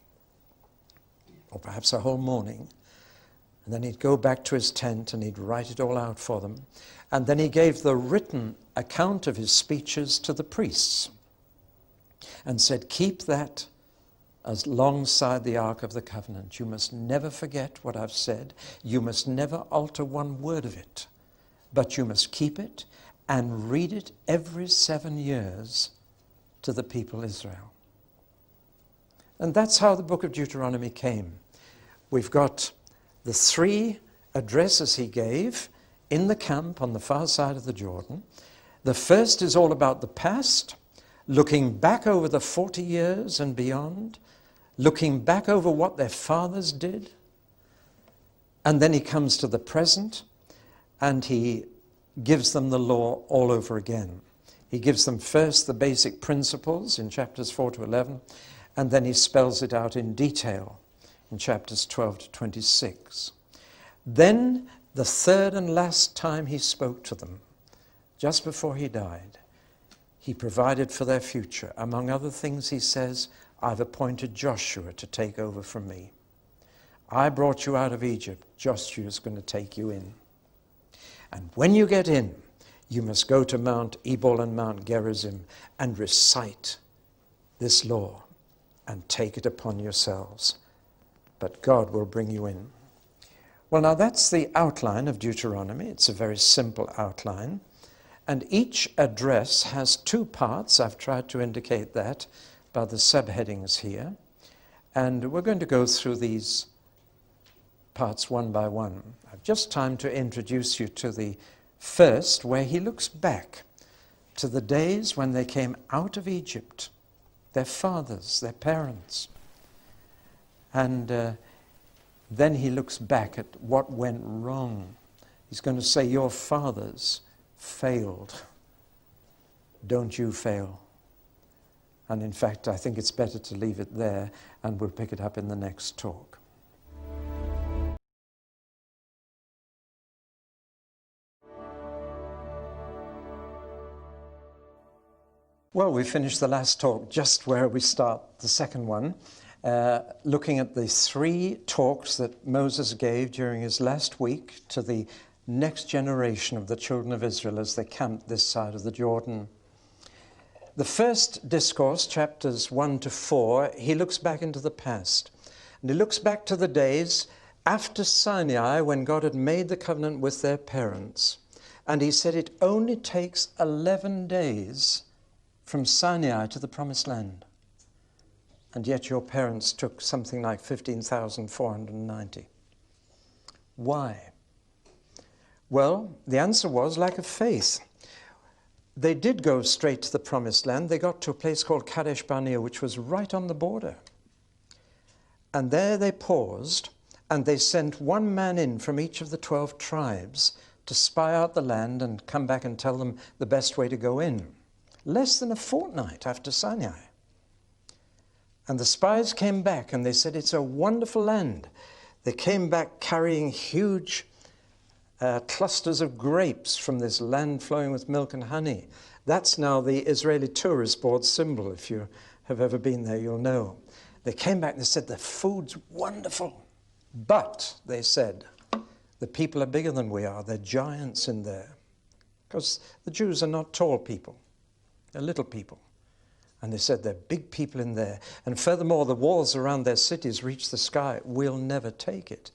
or perhaps a whole morning, and then he'd go back to his tent and he'd write it all out for them. And then he gave the written account of his speeches to the priests and said, keep that alongside the Ark of the Covenant. You must never forget what I've said. You must never alter one word of it, but you must keep it and read it every 7 years to the people Israel. And that's how the book of Deuteronomy came. We've got the 3 addresses he gave in the camp on the far side of the Jordan. The first is all about the past, looking back over the 40 years and beyond, looking back over what their fathers did. And then he comes to the present and he gives them the law all over again. He gives them first the basic principles in chapters 4 to 11, and then he spells it out in detail in chapters 12 to 26. Then, the third and last time he spoke to them, just before he died, he provided for their future. Among other things, he says, I've appointed Joshua to take over from me. I brought you out of Egypt. Joshua's going to take you in. And when you get in, you must go to Mount Ebal and Mount Gerizim and recite this law and take it upon yourselves. But God will bring you in. Well, now that's the outline of Deuteronomy. It's a very simple outline. And each address has 2 parts. I've tried to indicate that by the subheadings here. And we're going to go through these parts one by one. I've just time to introduce you to the first, where he looks back to the days when they came out of Egypt, their fathers, their parents. And then he looks back at what went wrong. He's going to say, your fathers failed. Don't you fail. And in fact, I think it's better to leave it there, and we'll pick it up in the next talk. Well, we finished the last talk just where we start the second one, looking at the 3 talks that Moses gave during his last week to the next generation of the children of Israel as they camped this side of the Jordan. The first discourse, chapters 1 to 4, he looks back into the past. And he looks back to the days after Sinai, when God had made the covenant with their parents. And he said it only takes 11 days from Sinai to the promised land. And yet your parents took something like 15,490. Why? Well, the answer was lack of faith. They did go straight to the promised land. They got to a place called Kadesh Barnea, which was right on the border. And there they paused, and they sent 1 man in from each of the 12 tribes to spy out the land and come back and tell them the best way to go in. Less than a fortnight after Sinai. And the spies came back and they said, it's a wonderful land. They came back carrying huge clusters of grapes from this land flowing with milk and honey. That's now the Israeli Tourist Board symbol. If you have ever been there, you'll know. They came back and they said, the food's wonderful. But, they said, the people are bigger than we are. They're giants in there. Because the Jews are not tall people. They're little people. And they said, they're big people in there. And furthermore, the walls around their cities reach the sky. We'll never take it.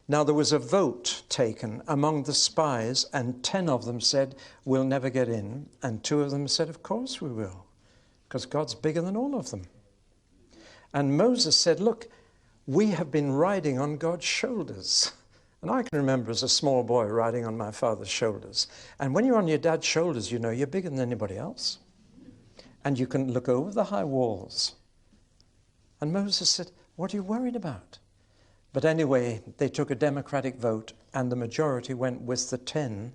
Now, there was a vote taken among the spies, and 10 of them said, we'll never get in. And 2 of them said, of course we will, because God's bigger than all of them. And Moses said, look, we have been riding on God's shoulders. And I can remember as a small boy riding on my father's shoulders. And when you're on your dad's shoulders, you know you're bigger than anybody else. And you can look over the high walls. And Moses said, what are you worried about? But anyway, they took a democratic vote, and the majority went with the 10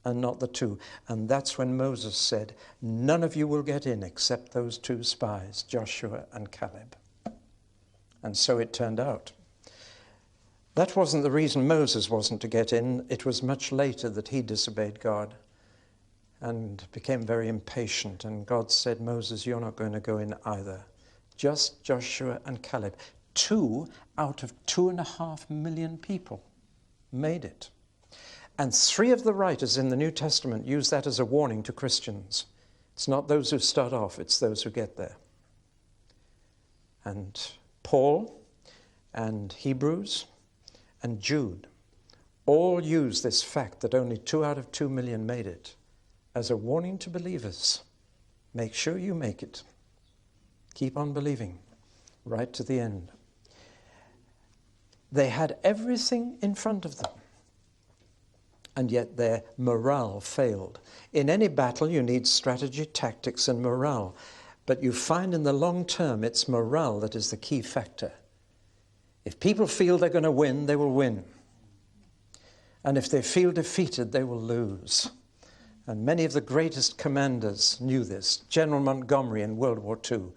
and not the 2. And that's when Moses said, none of you will get in except those 2 spies, Joshua and Caleb. And so it turned out. That wasn't the reason Moses wasn't to get in. It was much later that he disobeyed God and became very impatient. And God said, Moses, you're not going to go in either. Just Joshua and Caleb. 2 out of 2.5 million people made it. And 3 of the writers in the New Testament use that as a warning to Christians. It's not those who start off, it's those who get there. and Paul and Hebrews and Jude all use this fact that only 2 out of 2 million made it as a warning to believers. Make sure you make it. Keep on believing right to the end. They had everything in front of them, and yet their morale failed. In any battle, you need strategy, tactics, and morale. But you find in the long term, it's morale that is the key factor. If people feel they're going to win, they will win. And if they feel defeated, they will lose. And many of the greatest commanders knew this. General Montgomery in World War II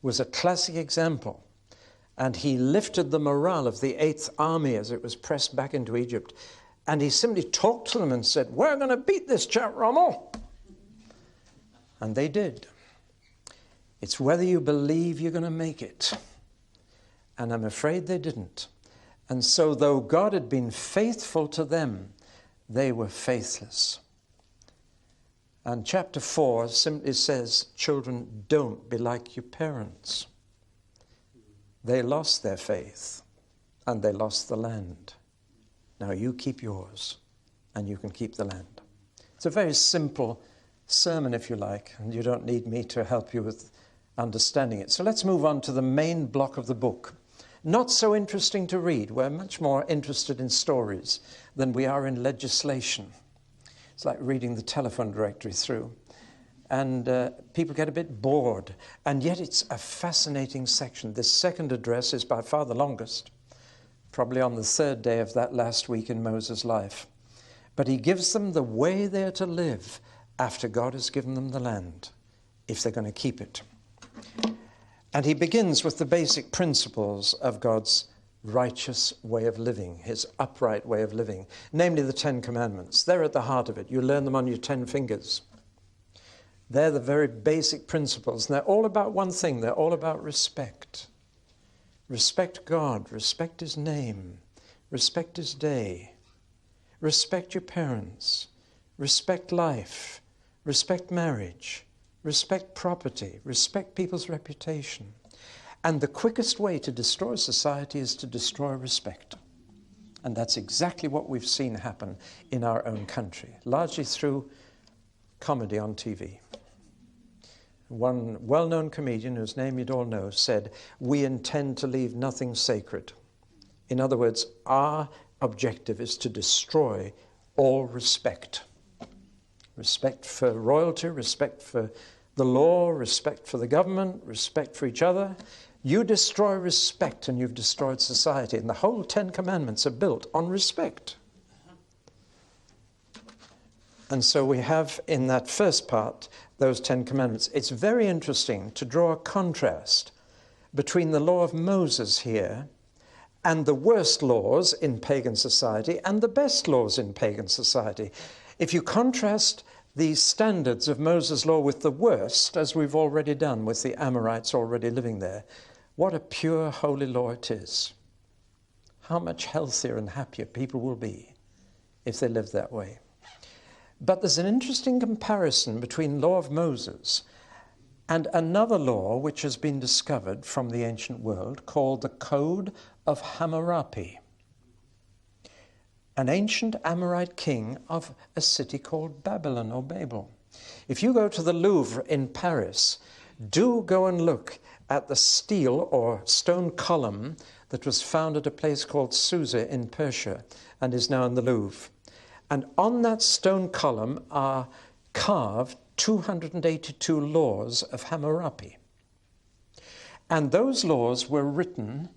was a classic example. And he lifted the morale of the 8th Army as it was pressed back into Egypt. And he simply talked to them and said, "We're going to beat this chap, Rommel." And they did. It's whether you believe you're going to make it. And I'm afraid they didn't. And so though God had been faithful to them, they were faithless. And chapter 4 simply says, children, don't be like your parents. They lost their faith, and they lost the land. Now you keep yours, and you can keep the land. It's a very simple sermon, if you like, and you don't need me to help you with understanding it. So let's move on to the main block of the book. Not so interesting to read. We're much more interested in stories than we are in legislation. It's like reading the telephone directory through. And people get a bit bored. And yet it's a fascinating section. This second address is by far the longest, probably on the 3rd day of that last week in Moses' life. But he gives them the way they're to live after God has given them the land, if they're going to keep it. And he begins with the basic principles of God's righteous way of living, his upright way of living, namely the 10 Commandments. They're at the heart of it. You learn them on your 10 fingers. They're the very basic principles, and they're all about one thing. They're all about respect. Respect God, respect his name, respect his day, respect your parents, respect life, respect marriage, respect property, respect people's reputation. And the quickest way to destroy society is to destroy respect. And that's exactly what we've seen happen in our own country, largely through comedy on TV. One well-known comedian, whose name you'd all know, said, "We intend to leave nothing sacred." In other words, our objective is to destroy all respect. Respect for royalty, respect for the law, respect for the government, respect for each other. You destroy respect and you've destroyed society. And the whole 10 Commandments are built on respect. And so we have in that first part those 10 Commandments. It's very interesting to draw a contrast between the law of Moses here and the worst laws in pagan society and the best laws in pagan society. If you contrast the standards of Moses' law with the worst, as we've already done with the Amorites already living there, what a pure, holy law it is. How much healthier and happier people will be if they live that way. But there's an interesting comparison between law of Moses and another law which has been discovered from the ancient world called the Code of Hammurabi, an ancient Amorite king of a city called Babylon or Babel. If you go to the Louvre in Paris, do go and look at the steel or stone column that was found at a place called Susa in Persia and is now in the Louvre. And on that stone column are carved 282 laws of Hammurabi. And those laws were written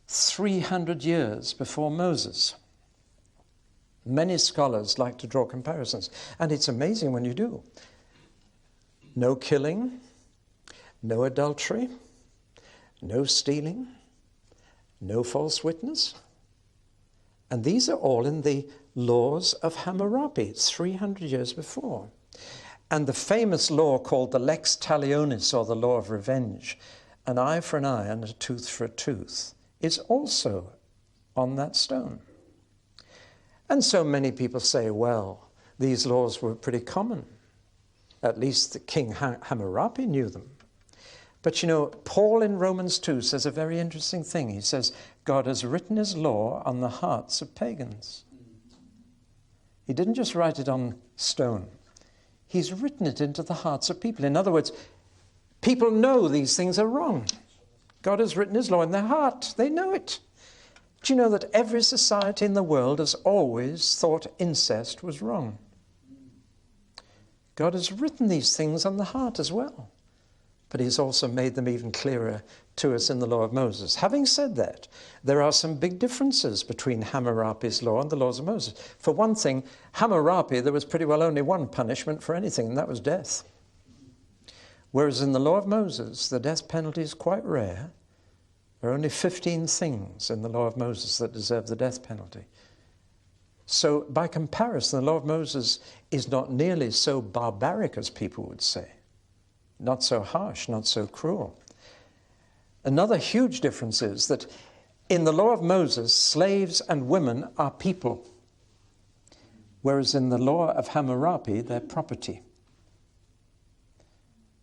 300 years before Moses. Many scholars like to draw comparisons, and it's amazing when you do. No killing, no adultery, no stealing, no false witness. And these are all in the laws of Hammurabi. It's 300 years before. And the famous law called the Lex Talionis, or the law of revenge, an eye for an eye and a tooth for a tooth, is also on that stone. And so many people say, well, these laws were pretty common. At least the King Hammurabi knew them. But you know, Paul in Romans 2 says a very interesting thing. He says, God has written his law on the hearts of pagans. He didn't just write it on stone. He's written it into the hearts of people. In other words, people know these things are wrong. God has written his law in their heart. They know it. Do you know that every society in the world has always thought incest was wrong? God has written these things on the heart as well. But he's also made them even clearer to us in the law of Moses. Having said that, there are some big differences between Hammurabi's law and the laws of Moses. For one thing, Hammurabi, there was pretty well only one punishment for anything, and that was death. Whereas in the law of Moses, the death penalty is quite rare. There are only 15 things in the law of Moses that deserve the death penalty. So by comparison, the law of Moses is not nearly so barbaric as people would say. Not so harsh, not so cruel. Another huge difference is that in the law of Moses, slaves and women are people, whereas in the law of Hammurabi, they're property.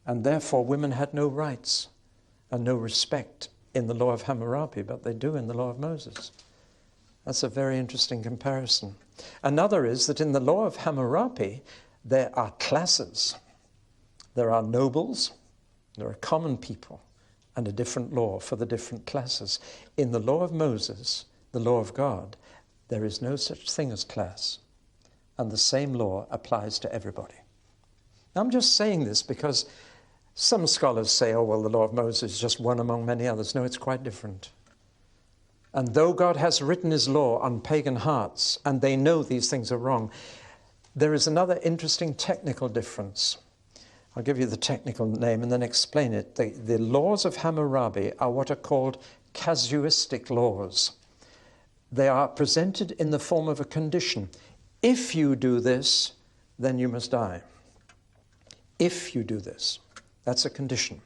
And therefore, women had no rights and no respect in the law of Hammurabi, but they do in the law of Moses. That's a very interesting comparison. Another is that in the law of Hammurabi, there are classes. There are nobles, there are common people, and a different law for the different classes. In the law of Moses, the law of God, there is no such thing as class, and the same law applies to everybody. Now, I'm just saying this because some scholars say, oh, well, the law of Moses is just one among many others. No, it's quite different. And though God has written his law on pagan hearts, and they know these things are wrong, there is another interesting technical difference. I'll give you the technical name and then explain it. The laws of Hammurabi are what are called casuistic laws. They are presented in the form of a condition. If you do this, then you must die. If you do this, that's a condition.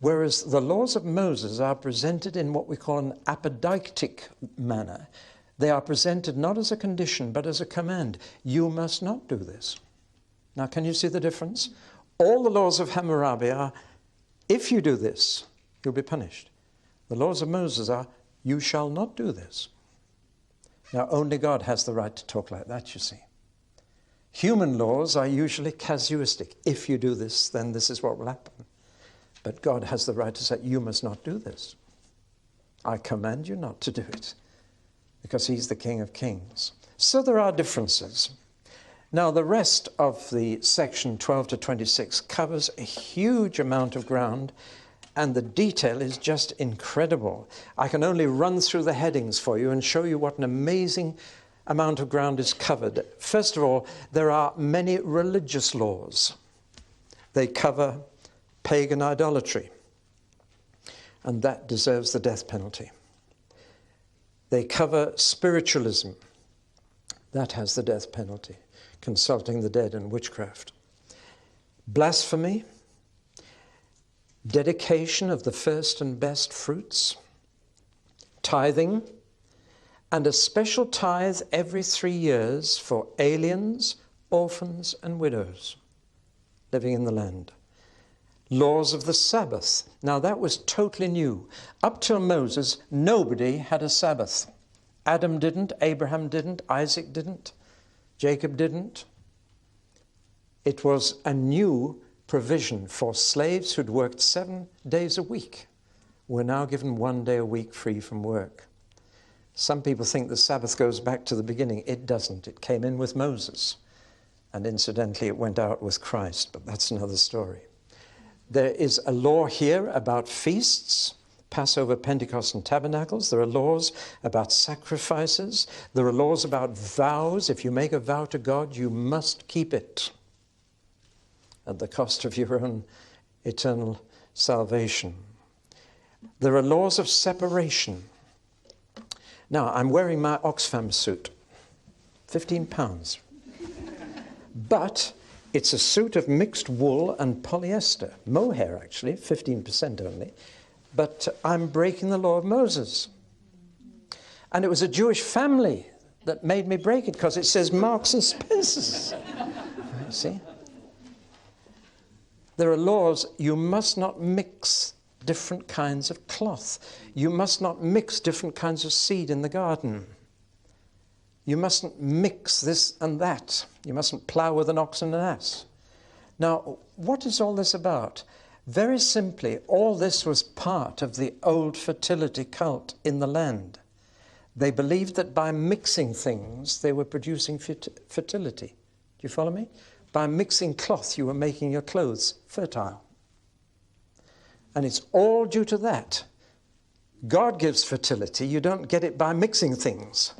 Whereas the laws of Moses are presented in what we call an apodeictic manner. They are presented not as a condition, but as a command. You must not do this. Now, can you see the difference? All the laws of Hammurabi are, if you do this, you'll be punished. The laws of Moses are, you shall not do this. Now, only God has the right to talk like that, you see. Human laws are usually casuistic. If you do this, then this is what will happen. But God has the right to say, you must not do this. I command you not to do it, because he's the King of Kings. So there are differences. Now, the rest of the section 12 to 26 covers a huge amount of ground, and the detail is just incredible. I can only run through the headings for you and show you what an amazing amount of ground is covered. First of all, there are many religious laws. They cover pagan idolatry, and that deserves the death penalty. They cover spiritualism. That has the death penalty. Consulting the dead and witchcraft. Blasphemy, dedication of the first and best fruits, tithing, and a special tithe every 3 years for aliens, orphans, and widows living in the land. Laws of the Sabbath. Now, that was totally new. Up till Moses, nobody had a Sabbath. Adam didn't, Abraham didn't, Isaac didn't. Jacob didn't. It was a new provision for slaves who'd worked 7 days a week. We're now given 1 day a week free from work. Some people think the Sabbath goes back to the beginning. It doesn't. It came in with Moses. And incidentally, it went out with Christ, but that's another story. There is a law here about feasts. Passover, Pentecost, and Tabernacles. There are laws about sacrifices. There are laws about vows. If you make a vow to God, you must keep it at the cost of your own eternal salvation. There are laws of separation. Now, I'm wearing my Oxfam suit, £15. But it's a suit of mixed wool and polyester, mohair actually, 15% only. But I'm breaking the law of Moses. And it was a Jewish family that made me break it, because it says Marks and Spencers. You see? There are laws. You must not mix different kinds of cloth. You must not mix different kinds of seed in the garden. You mustn't mix this and that. You mustn't plough with an ox and an ass. Now, what is all this about? Very simply, all this was part of the old fertility cult in the land. They believed that by mixing things, they were producing fertility. Do you follow me? By mixing cloth, you were making your clothes fertile. And it's all due to that. God gives fertility. You don't get it by mixing things.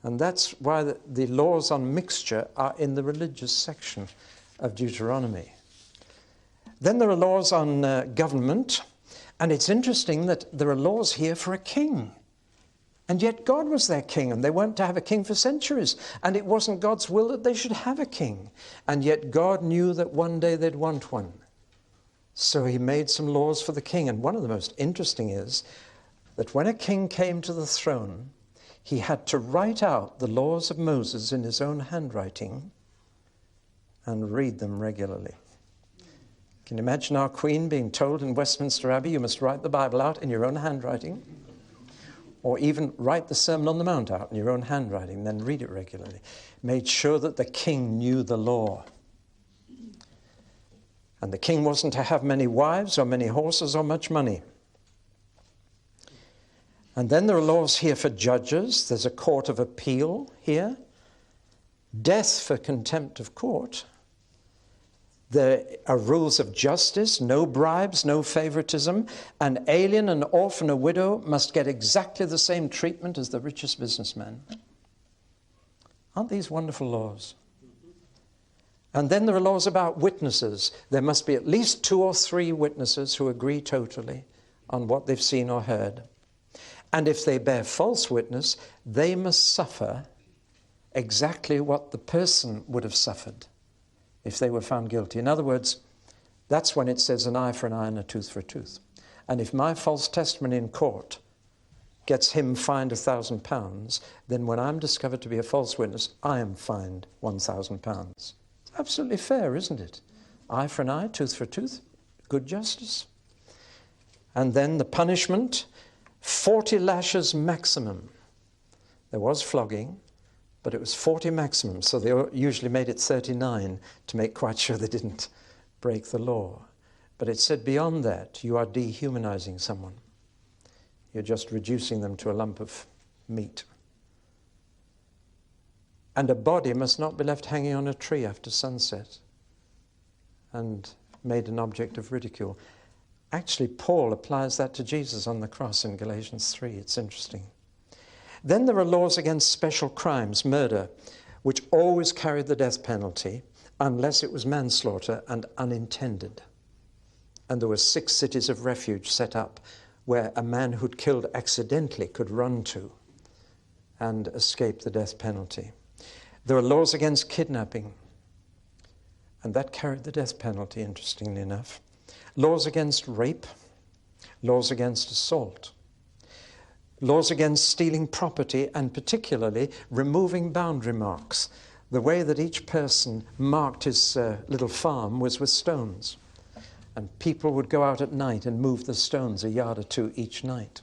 And that's why the laws on mixture are in the religious section of Deuteronomy. Then there are laws on government. And it's interesting that there are laws here for a king. And yet God was their king, and they weren't to have a king for centuries. And it wasn't God's will that they should have a king. And yet God knew that one day they'd want one. So he made some laws for the king. And one of the most interesting is that when a king came to the throne, he had to write out the laws of Moses in his own handwriting and read them regularly. Can you imagine our Queen being told in Westminster Abbey, you must write the Bible out in your own handwriting? Or even write the Sermon on the Mount out in your own handwriting, then read it regularly. Made sure that the king knew the law. And the king wasn't to have many wives or many horses or much money. And then there are laws here for judges. There's a court of appeal here. Death for contempt of court. There are rules of justice, no bribes, no favoritism. An alien, an orphan, a widow must get exactly the same treatment as the richest businessman. Aren't these wonderful laws? And then there are laws about witnesses. There must be at least 2 or 3 witnesses who agree totally on what they've seen or heard. And if they bear false witness, they must suffer exactly what the person would have suffered if they were found guilty. In other words, that's when it says an eye for an eye and a tooth for a tooth. And if my false testimony in court gets him fined £1,000, then when I'm discovered to be a false witness, I am fined £1,000. It's absolutely fair, isn't it? Eye for an eye, tooth for a tooth, good justice. And then the punishment, 40 lashes maximum. There was flogging, but it was 40 maximum, so they usually made it 39 to make quite sure they didn't break the law. But it said beyond that, you are dehumanizing someone. You're just reducing them to a lump of meat. And a body must not be left hanging on a tree after sunset and made an object of ridicule. Actually, Paul applies that to Jesus on the cross in Galatians 3. It's interesting. Then there are laws against special crimes, murder, which always carried the death penalty unless it was manslaughter and unintended. And there were 6 cities of refuge set up where a man who'd killed accidentally could run to and escape the death penalty. There are laws against kidnapping, and that carried the death penalty, interestingly enough. Laws against rape, laws against assault, laws against stealing property, and particularly removing boundary marks. The way that each person marked his little farm was with stones. And people would go out at night and move the stones a yard or 2 each night.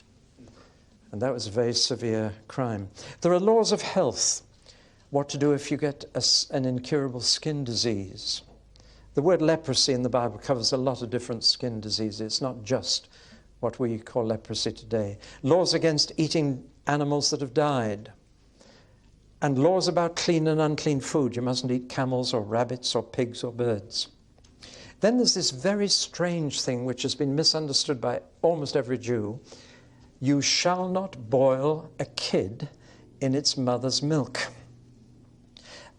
And that was a very severe crime. There are laws of health. What to do if you get an incurable skin disease. The word leprosy in the Bible covers a lot of different skin diseases. It's not just what we call leprosy today. Laws against eating animals that have died. And laws about clean and unclean food. You mustn't eat camels or rabbits or pigs or birds. Then there's this very strange thing which has been misunderstood by almost every Jew. You shall not boil a kid in its mother's milk.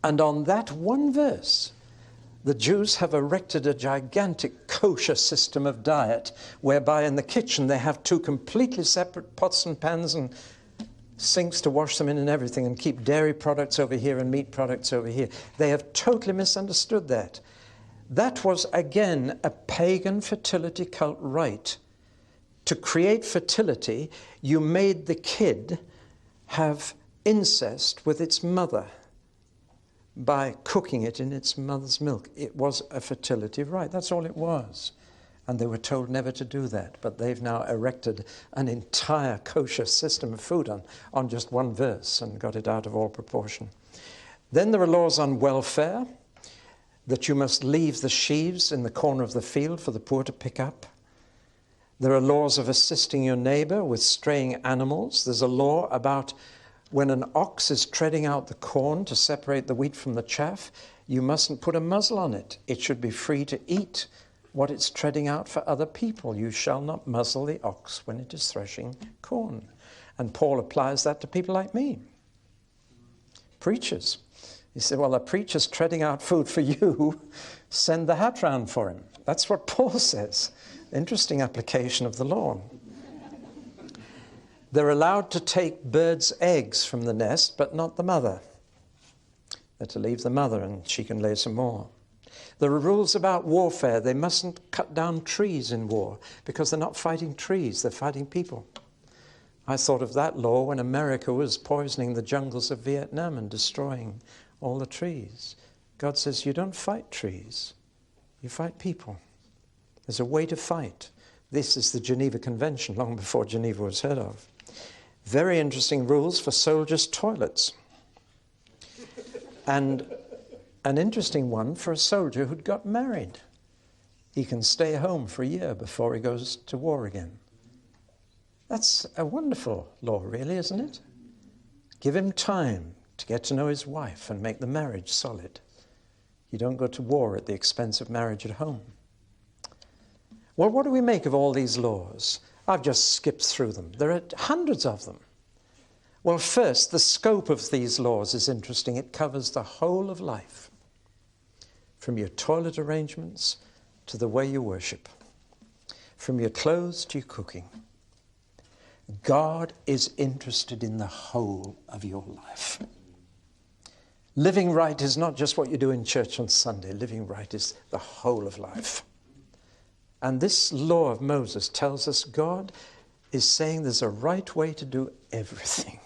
And on that one verse, the Jews have erected a gigantic kosher system of diet, whereby in the kitchen they have 2 completely separate pots and pans and sinks to wash them in and everything, and keep dairy products over here and meat products over here. They have totally misunderstood that. That was, again, a pagan fertility cult rite. To create fertility, you made the kid have incest with its mother. by cooking it in its mother's milk. It was a fertility right. That's all it was. And they were told never to do that. But they've now erected an entire kosher system of food on just one verse and got it out of all proportion. Then there are laws on welfare, that you must leave the sheaves in the corner of the field for the poor to pick up. There are laws of assisting your neighbor with straying animals. There's a law about when an ox is treading out the corn to separate the wheat from the chaff, you mustn't put a muzzle on it. It should be free to eat what it's treading out for other people. You shall not muzzle the ox when it is threshing corn. And Paul applies that to people like me. Preachers. He said, well, a preacher's treading out food for you, send the hat round for him. That's what Paul says. Interesting application of the law. They're allowed to take birds' eggs from the nest, but not the mother. They're to leave the mother and she can lay some more. There are rules about warfare. They mustn't cut down trees in war because they're not fighting trees, they're fighting people. I thought of that law when America was poisoning the jungles of Vietnam and destroying all the trees. God says, you don't fight trees, you fight people. There's a way to fight. This is the Geneva Convention, long before Geneva was heard of. Very interesting rules for soldiers' toilets. And an interesting one for a soldier who'd got married. He can stay home for a year before he goes to war again. That's a wonderful law, really, isn't it? Give him time to get to know his wife and make the marriage solid. You don't go to war at the expense of marriage at home. Well, what do we make of all these laws? I've just skipped through them. There are hundreds of them. Well, first, the scope of these laws is interesting. It covers the whole of life, from your toilet arrangements to the way you worship, from your clothes to your cooking. God is interested in the whole of your life. Living right is not just what you do in church on Sunday. Living right is the whole of life. And this law of Moses tells us God is saying there's a right way to do everything.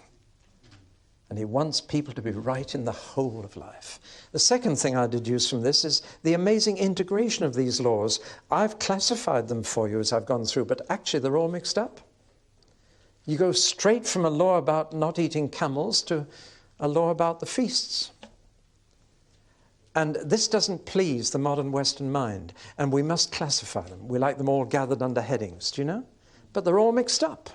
And he wants people to be right in the whole of life. The second thing I deduce from this is the amazing integration of these laws. I've classified them for you as I've gone through, but actually they're all mixed up. You go straight from a law about not eating camels to a law about the feasts. And this doesn't please the modern Western mind, and we must classify them. We like them all gathered under headings, do you know? But they're all mixed up.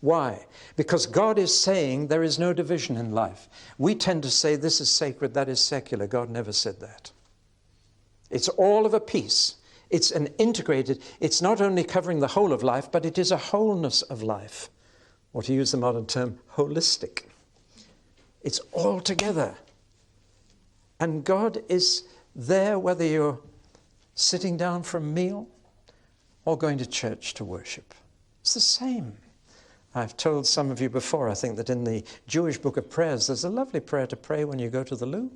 Why? Because God is saying there is no division in life. We tend to say this is sacred, that is secular. God never said that. It's all of a piece. It's an integrated, it's not only covering the whole of life, but it is a wholeness of life. Or to use the modern term, holistic. It's all together. And God is there whether you're sitting down for a meal or going to church to worship. It's the same. I've told some of you before, I think, that in the Jewish book of prayers, there's a lovely prayer to pray when you go to the loo.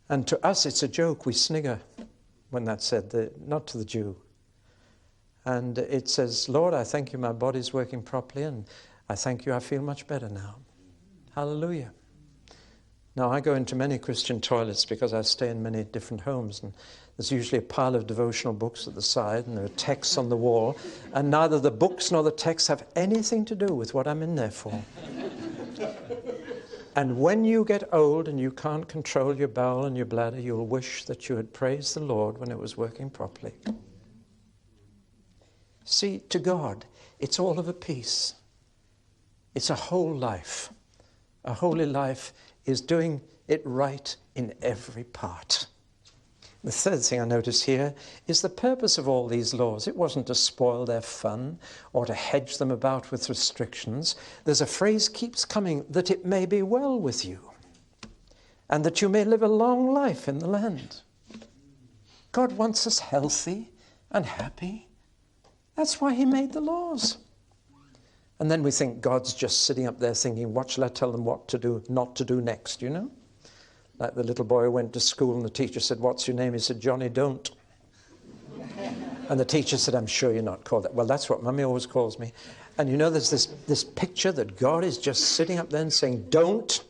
And to us, it's a joke. We snigger when that's said, not to the Jew. And it says, Lord, I thank you my body's working properly, and I thank you I feel much better now. Hallelujah. Now, I go into many Christian toilets because I stay in many different homes, and there's usually a pile of devotional books at the side, and there are texts on the wall, and neither the books nor the texts have anything to do with what I'm in there for. And when you get old and you can't control your bowel and your bladder, you'll wish that you had praised the Lord when it was working properly. See, to God, it's all of a piece. It's a whole life. A holy life is doing it right in every part. The third thing I notice here is the purpose of all these laws. It wasn't to spoil their fun or to hedge them about with restrictions. There's a phrase keeps coming, that it may be well with you and that you may live a long life in the land. God wants us healthy and happy. That's why he made the laws. And then we think God's just sitting up there thinking, what shall I tell them what to do, not to do next, you know? Like the little boy who went to school and the teacher said, what's your name? He said, Johnny, don't. And the teacher said, I'm sure you're not called that. Well, that's what Mummy always calls me. And you know, there's this picture that God is just sitting up there and saying, don't.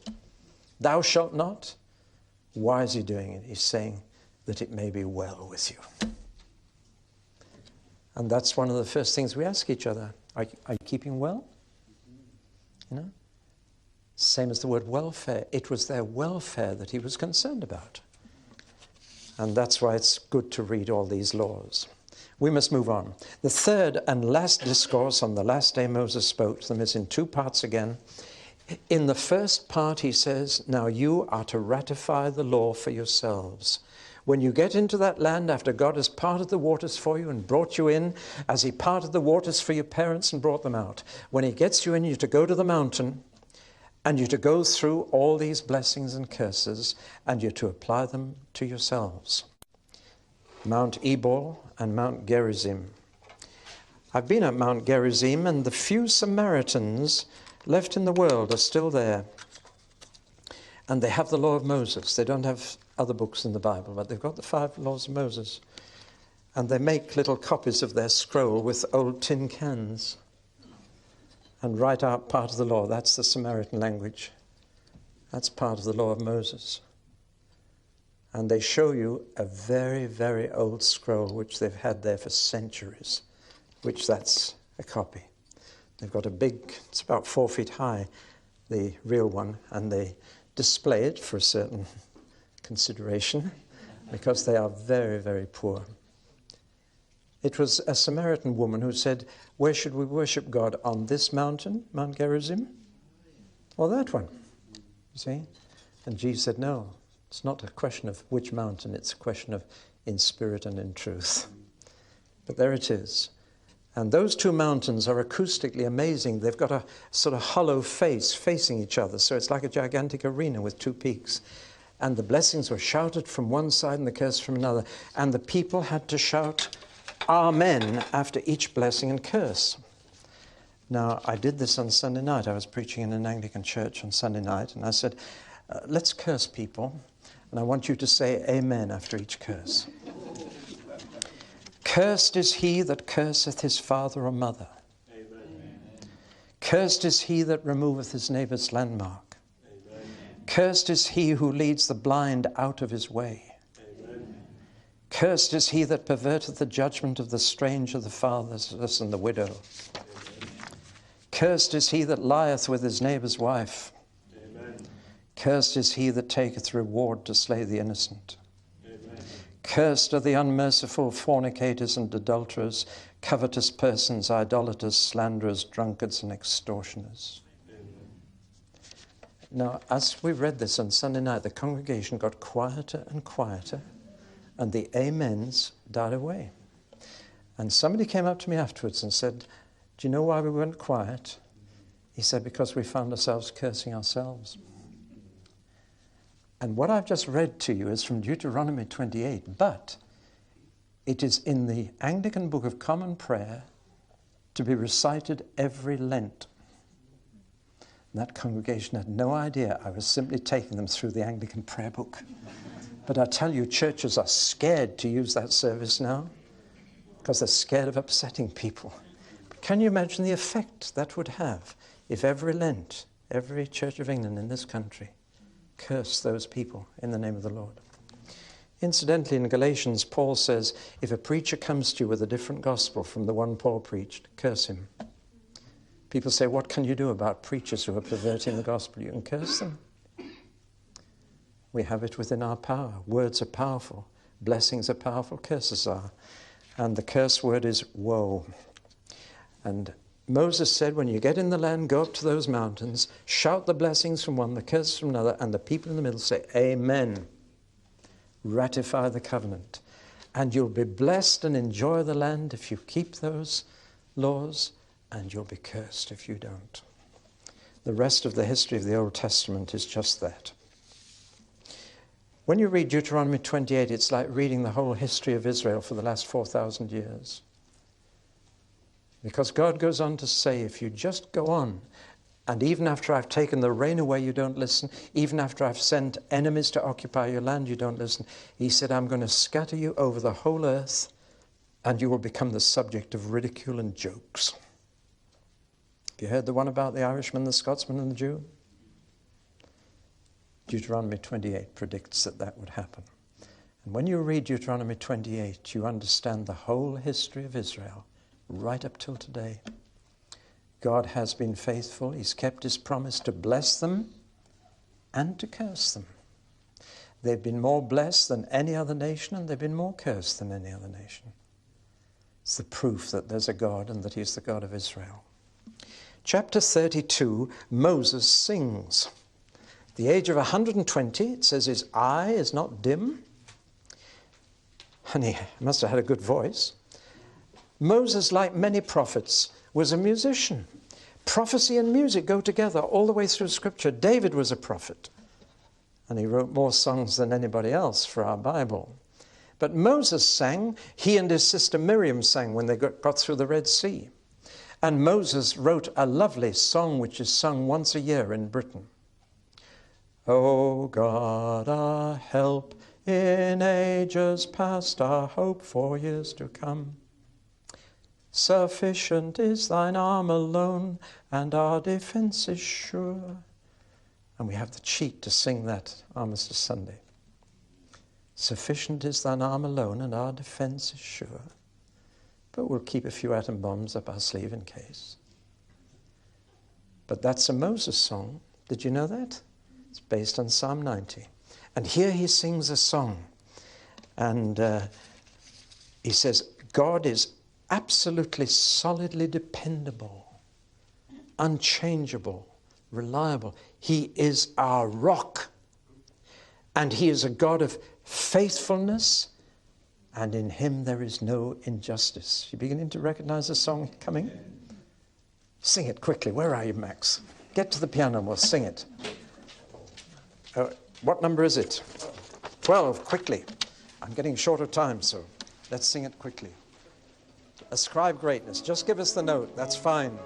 Thou shalt not. Why is he doing it? He's saying that it may be well with you. And that's one of the first things we ask each other. Are you keeping well? You know? Same as the word welfare. It was their welfare that he was concerned about. And that's why it's good to read all these laws. We must move on. The third and last discourse on the last day Moses spoke to them is in two parts again. In the first part he says, now you are to ratify the law for yourselves. When you get into that land after God has parted the waters for you and brought you in, as he parted the waters for your parents and brought them out, when he gets you in, you're to go to the mountain and you're to go through all these blessings and curses and you're to apply them to yourselves. Mount Ebal and Mount Gerizim. I've been at Mount Gerizim, and the few Samaritans left in the world are still there. And they have the law of Moses. They don't have other books in the Bible, but they've got the 5 laws of Moses. And they make little copies of their scroll with old tin cans and write out part of the law. That's the Samaritan language. That's part of the law of Moses. And they show you a very, very old scroll which they've had there for centuries, which that's a copy. They've got a big, it's about 4 feet high, the real one, and they display it for a certain consideration because they are very, very poor. It was a Samaritan woman who said, where should we worship God? On this mountain, Mount Gerizim? Or that one? You see? And Jesus said, no, it's not a question of which mountain, it's a question of in spirit and in truth. But there it is. And those 2 mountains are acoustically amazing. They've got a sort of hollow face facing each other, so it's like a gigantic arena with 2 peaks. And the blessings were shouted from one side and the curse from another. And the people had to shout, Amen, after each blessing and curse. Now, I did this on Sunday night. I was preaching in an Anglican church on Sunday night, and I said, let's curse people, and I want you to say Amen after each curse. Cursed is he that curseth his father or mother. Amen. Cursed is he that removeth his neighbour's landmark. Amen. Cursed is he who leads the blind out of his way. Amen. Cursed is he that perverteth the judgment of the stranger, the fatherless, and the widow. Amen. Cursed is he that lieth with his neighbour's wife. Amen. Cursed is he that taketh reward to slay the innocent. Cursed are the unmerciful, fornicators and adulterers, covetous persons, idolaters, slanderers, drunkards, and extortioners. Amen. Now, as we read this on Sunday night, the congregation got quieter and quieter, and the amens died away. And somebody came up to me afterwards and said, do you know why we went quiet? He said, because we found ourselves cursing ourselves. And what I've just read to you is from Deuteronomy 28, but it is in the Anglican Book of Common Prayer to be recited every Lent. And that congregation had no idea I was simply taking them through the Anglican prayer book. But I tell you, churches are scared to use that service now because they're scared of upsetting people. But can you imagine the effect that would have if every Lent, every Church of England in this country curse those people in the name of the Lord? Incidentally, in Galatians, Paul says, if a preacher comes to you with a different gospel from the one Paul preached, curse him. People say, what can you do about preachers who are perverting the gospel? You can curse them. We have it within our power. Words are powerful. Blessings are powerful. Curses are. And the curse word is woe. And Moses said, when you get in the land, go up to those mountains, shout the blessings from one, the curses from another, and the people in the middle say, Amen. Ratify the covenant. And you'll be blessed and enjoy the land if you keep those laws, and you'll be cursed if you don't. The rest of the history of the Old Testament is just that. When you read Deuteronomy 28, it's like reading the whole history of Israel for the last 4,000 years. Because God goes on to say, if you just go on, and even after I've taken the rain away, you don't listen. Even after I've sent enemies to occupy your land, you don't listen. He said, I'm going to scatter you over the whole earth, and you will become the subject of ridicule and jokes. Have you heard the one about the Irishman, the Scotsman, and the Jew? Deuteronomy 28 predicts that that would happen. And when you read Deuteronomy 28, you understand the whole history of Israel, right up till today. God has been faithful. He's kept his promise to bless them and to curse them. They've been more blessed than any other nation, and they've been more cursed than any other nation. It's the proof that there's a God and that he's the God of Israel. Chapter 32, Moses sings. At the age of 120, it says his eye is not dim. And he must have had a good voice. Moses, like many prophets, was a musician. Prophecy and music go together all the way through Scripture. David was a prophet, and he wrote more songs than anybody else for our Bible. But Moses sang, he and his sister Miriam sang when they got through the Red Sea. And Moses wrote a lovely song which is sung once a year in Britain. O God, our help in ages past, our hope for years to come. Sufficient is thine arm alone, and our defense is sure. And we have the cheek to sing that Armistice Sunday. Sufficient is thine arm alone, and our defense is sure. But we'll keep a few atom bombs up our sleeve in case. But that's a Moses song. Did you know that? It's based on Psalm 90. And here he sings a song. And he says, God is absolutely solidly dependable, unchangeable, reliable. He is our rock. And he is a God of faithfulness, and in him there is no injustice. You beginning to recognize the song coming? Sing it quickly. Where are you, Max? Get to the piano and we'll sing it. What number is it? 12, quickly. I'm getting short of time, so let's sing it quickly. Ascribe greatness. Just give us the note. That's fine.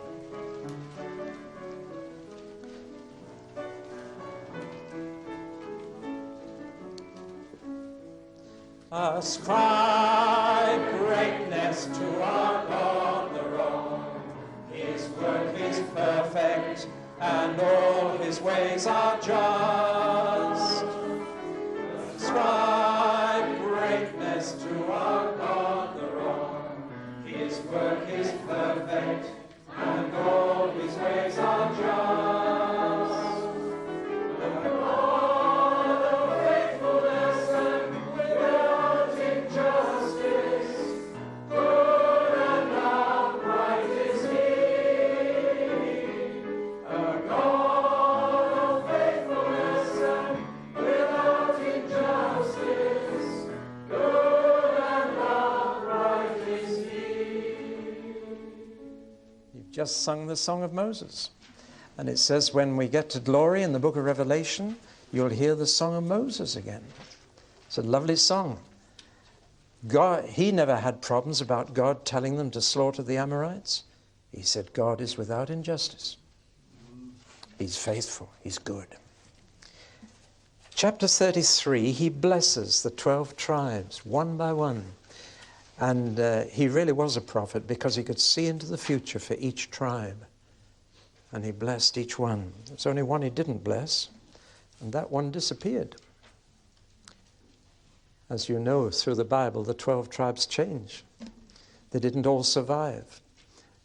Ascribe greatness to our God the Rock. His work is perfect, and all his ways are just. Ascribe greatness to our God the Rock. His work is perfect, and all his ways are just. The God of faithfulness and without injustice, good and upright is he. A God of faithfulness and without injustice, good and upright is he. You've just sung the Song of Moses. And it says when we get to glory in the book of Revelation, you'll hear the Song of Moses again. It's a lovely song. God, he never had problems about God telling them to slaughter the Amorites. He said God is without injustice. He's faithful. He's good. Chapter 33, he blesses the 12 tribes one by one. And he really was a prophet because he could see into the future for each tribe. And he blessed each one. There's only one he didn't bless, and that one disappeared. As you know, through the Bible, the 12 tribes change. They didn't all survive.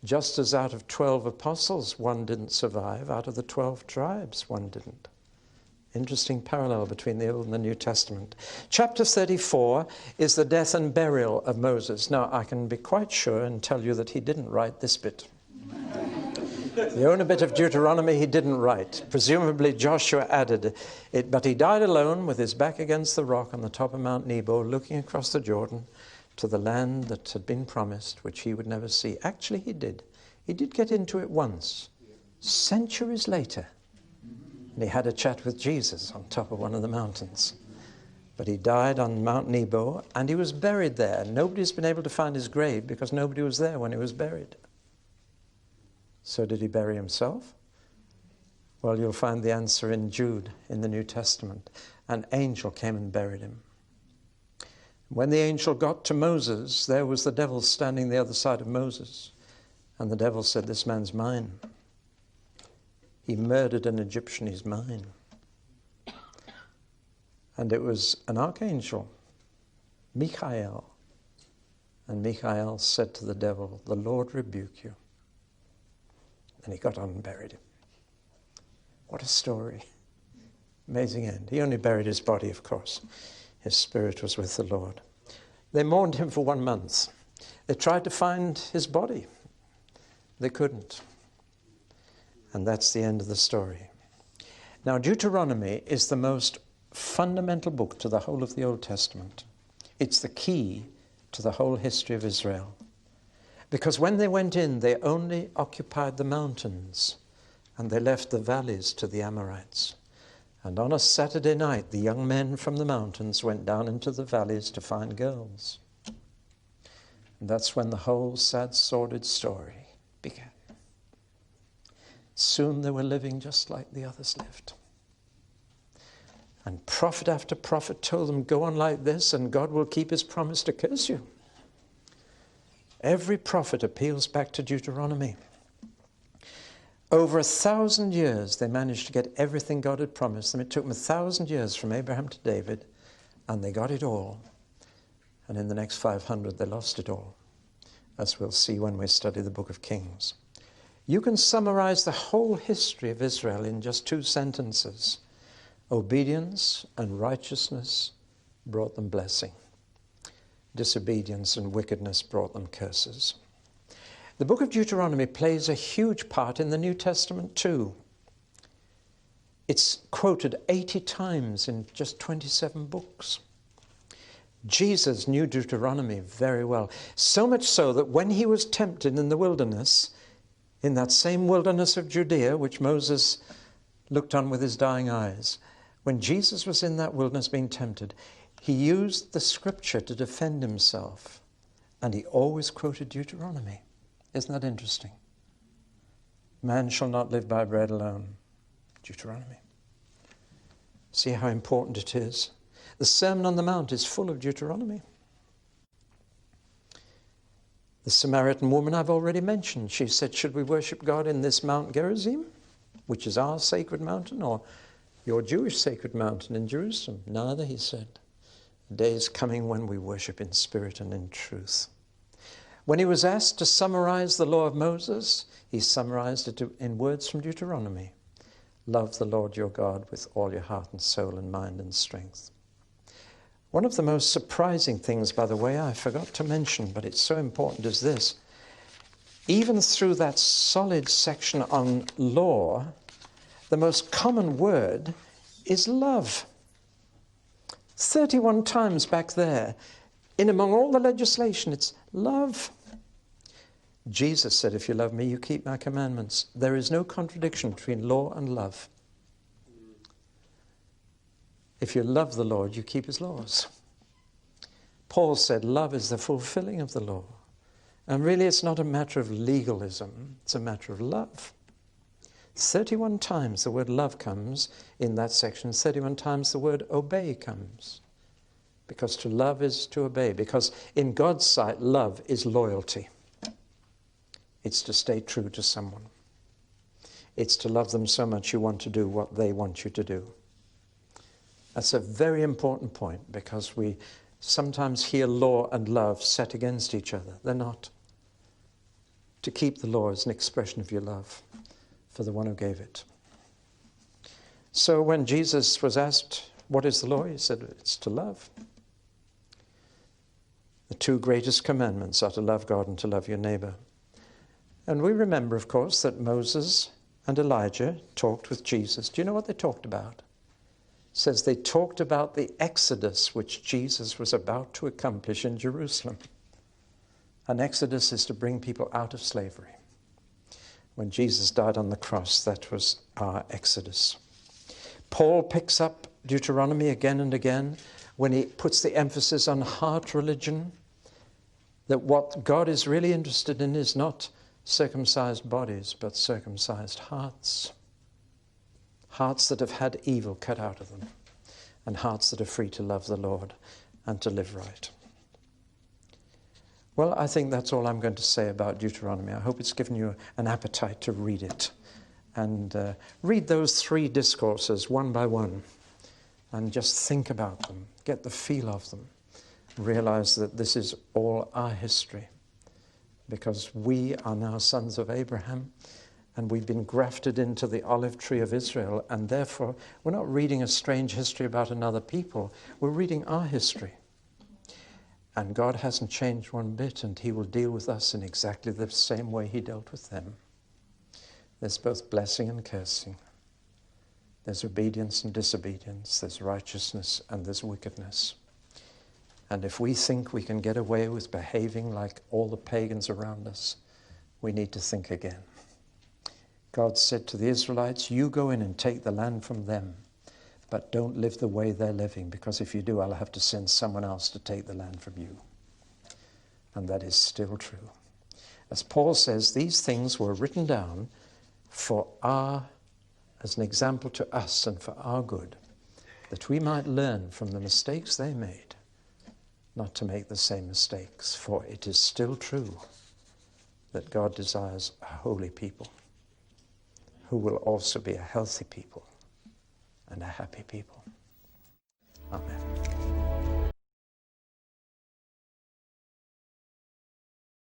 Just as out of 12 apostles, one didn't survive, out of the 12 tribes, one didn't. Interesting parallel between the Old and the New Testament. Chapter 34 is the death and burial of Moses. Now, I can be quite sure and tell you that he didn't write this bit. The only bit of Deuteronomy he didn't write. Presumably Joshua added it, but he died alone with his back against the rock on the top of Mount Nebo, looking across the Jordan to the land that had been promised, which he would never see. Actually, he did. He did get into it once, centuries later. And he had a chat with Jesus on top of one of the mountains. But he died on Mount Nebo, and he was buried there. Nobody's been able to find his grave because nobody was there when he was buried. So did he bury himself? Well, you'll find the answer in Jude in the New Testament. An angel came and buried him. When the angel got to Moses, there was the devil standing the other side of Moses. And the devil said, "This man's mine. He murdered an Egyptian, he's mine." And it was an archangel, Michael. And Michael said to the devil, "The Lord rebuke you." And he got on and buried him. What a story. Amazing end. He only buried his body, of course. His spirit was with the Lord. They mourned him for 1 month. They tried to find his body. They couldn't. And that's the end of the story. Now, Deuteronomy is the most fundamental book to the whole of the Old Testament. It's the key to the whole history of Israel. Because when they went in, they only occupied the mountains and they left the valleys to the Amorites. And on a Saturday night, the young men from the mountains went down into the valleys to find girls. And that's when the whole sad, sordid story began. Soon they were living just like the others lived. And prophet after prophet told them, "Go on like this and God will keep his promise to curse you." Every prophet appeals back to Deuteronomy. Over 1,000 years they managed to get everything God had promised them. It took them 1,000 years from Abraham to David, and they got it all. And in the next 500 they lost it all, as we'll see when we study the book of Kings. You can summarize the whole history of Israel in just 2 sentences. Obedience and righteousness brought them blessing. Disobedience and wickedness brought them curses. The book of Deuteronomy plays a huge part in the New Testament too. It's quoted 80 times in just 27 books. Jesus knew Deuteronomy very well, so much so that when he was tempted in the wilderness, in that same wilderness of Judea, which Moses looked on with his dying eyes, when Jesus was in that wilderness being tempted, he used the scripture to defend himself, and he always quoted Deuteronomy. Isn't that interesting? Man shall not live by bread alone. Deuteronomy. See how important it is? The Sermon on the Mount is full of Deuteronomy. The Samaritan woman I've already mentioned. She said, "Should we worship God in this Mount Gerizim, which is our sacred mountain, or your Jewish sacred mountain in Jerusalem?" "Neither," he said. "A day is coming when we worship in spirit and in truth." When he was asked to summarize the law of Moses, he summarized it in words from Deuteronomy. Love the Lord your God with all your heart and soul and mind and strength. One of the most surprising things, by the way, I forgot to mention, but it's so important, is this. Even through that solid section on law, the most common word is love. 31 times back there, in among all the legislation, it's love. Jesus said, "If you love me, you keep my commandments." There is no contradiction between law and love. If you love the Lord, you keep his laws. Paul said, love is the fulfilling of the law. And really, it's not a matter of legalism, it's a matter of love. 31 times the word love comes in that section. 31 times the word obey comes. Because to love is to obey. Because in God's sight, love is loyalty. It's to stay true to someone. It's to love them so much you want to do what they want you to do. That's a very important point, because we sometimes hear law and love set against each other. They're not. To keep the law is an expression of your love for the one who gave it. So when Jesus was asked, what is the law? He said, it's to love. The 2 greatest commandments are to love God and to love your neighbor. And we remember, of course, that Moses and Elijah talked with Jesus. Do you know what they talked about? It says they talked about the exodus which Jesus was about to accomplish in Jerusalem. An exodus is to bring people out of slavery. When Jesus died on the cross, that was our exodus. Paul picks up Deuteronomy again and again when he puts the emphasis on heart religion, that what God is really interested in is not circumcised bodies, but circumcised hearts. Hearts that have had evil cut out of them, and hearts that are free to love the Lord and to live right. Well, I think that's all I'm going to say about Deuteronomy. I hope it's given you an appetite to read it. And read those 3 discourses one by one. and just think about them, get the feel of them, realize that this is all our history, because we are now sons of Abraham, and we've been grafted into the olive tree of Israel, and therefore we're not reading a strange history about another people, we're reading our history. And God hasn't changed one bit, and he will deal with us in exactly the same way he dealt with them. There's both blessing and cursing. There's obedience and disobedience. There's righteousness and there's wickedness. And if we think we can get away with behaving like all the pagans around us, we need to think again. God said to the Israelites, you go in and take the land from them, but don't live the way they're living, because if you do, I'll have to send someone else to take the land from you. And that is still true. As Paul says, these things were written down as an example to us and for our good, that we might learn from the mistakes they made, not to make the same mistakes. For it is still true that God desires a holy people who will also be a healthy people and a happy people.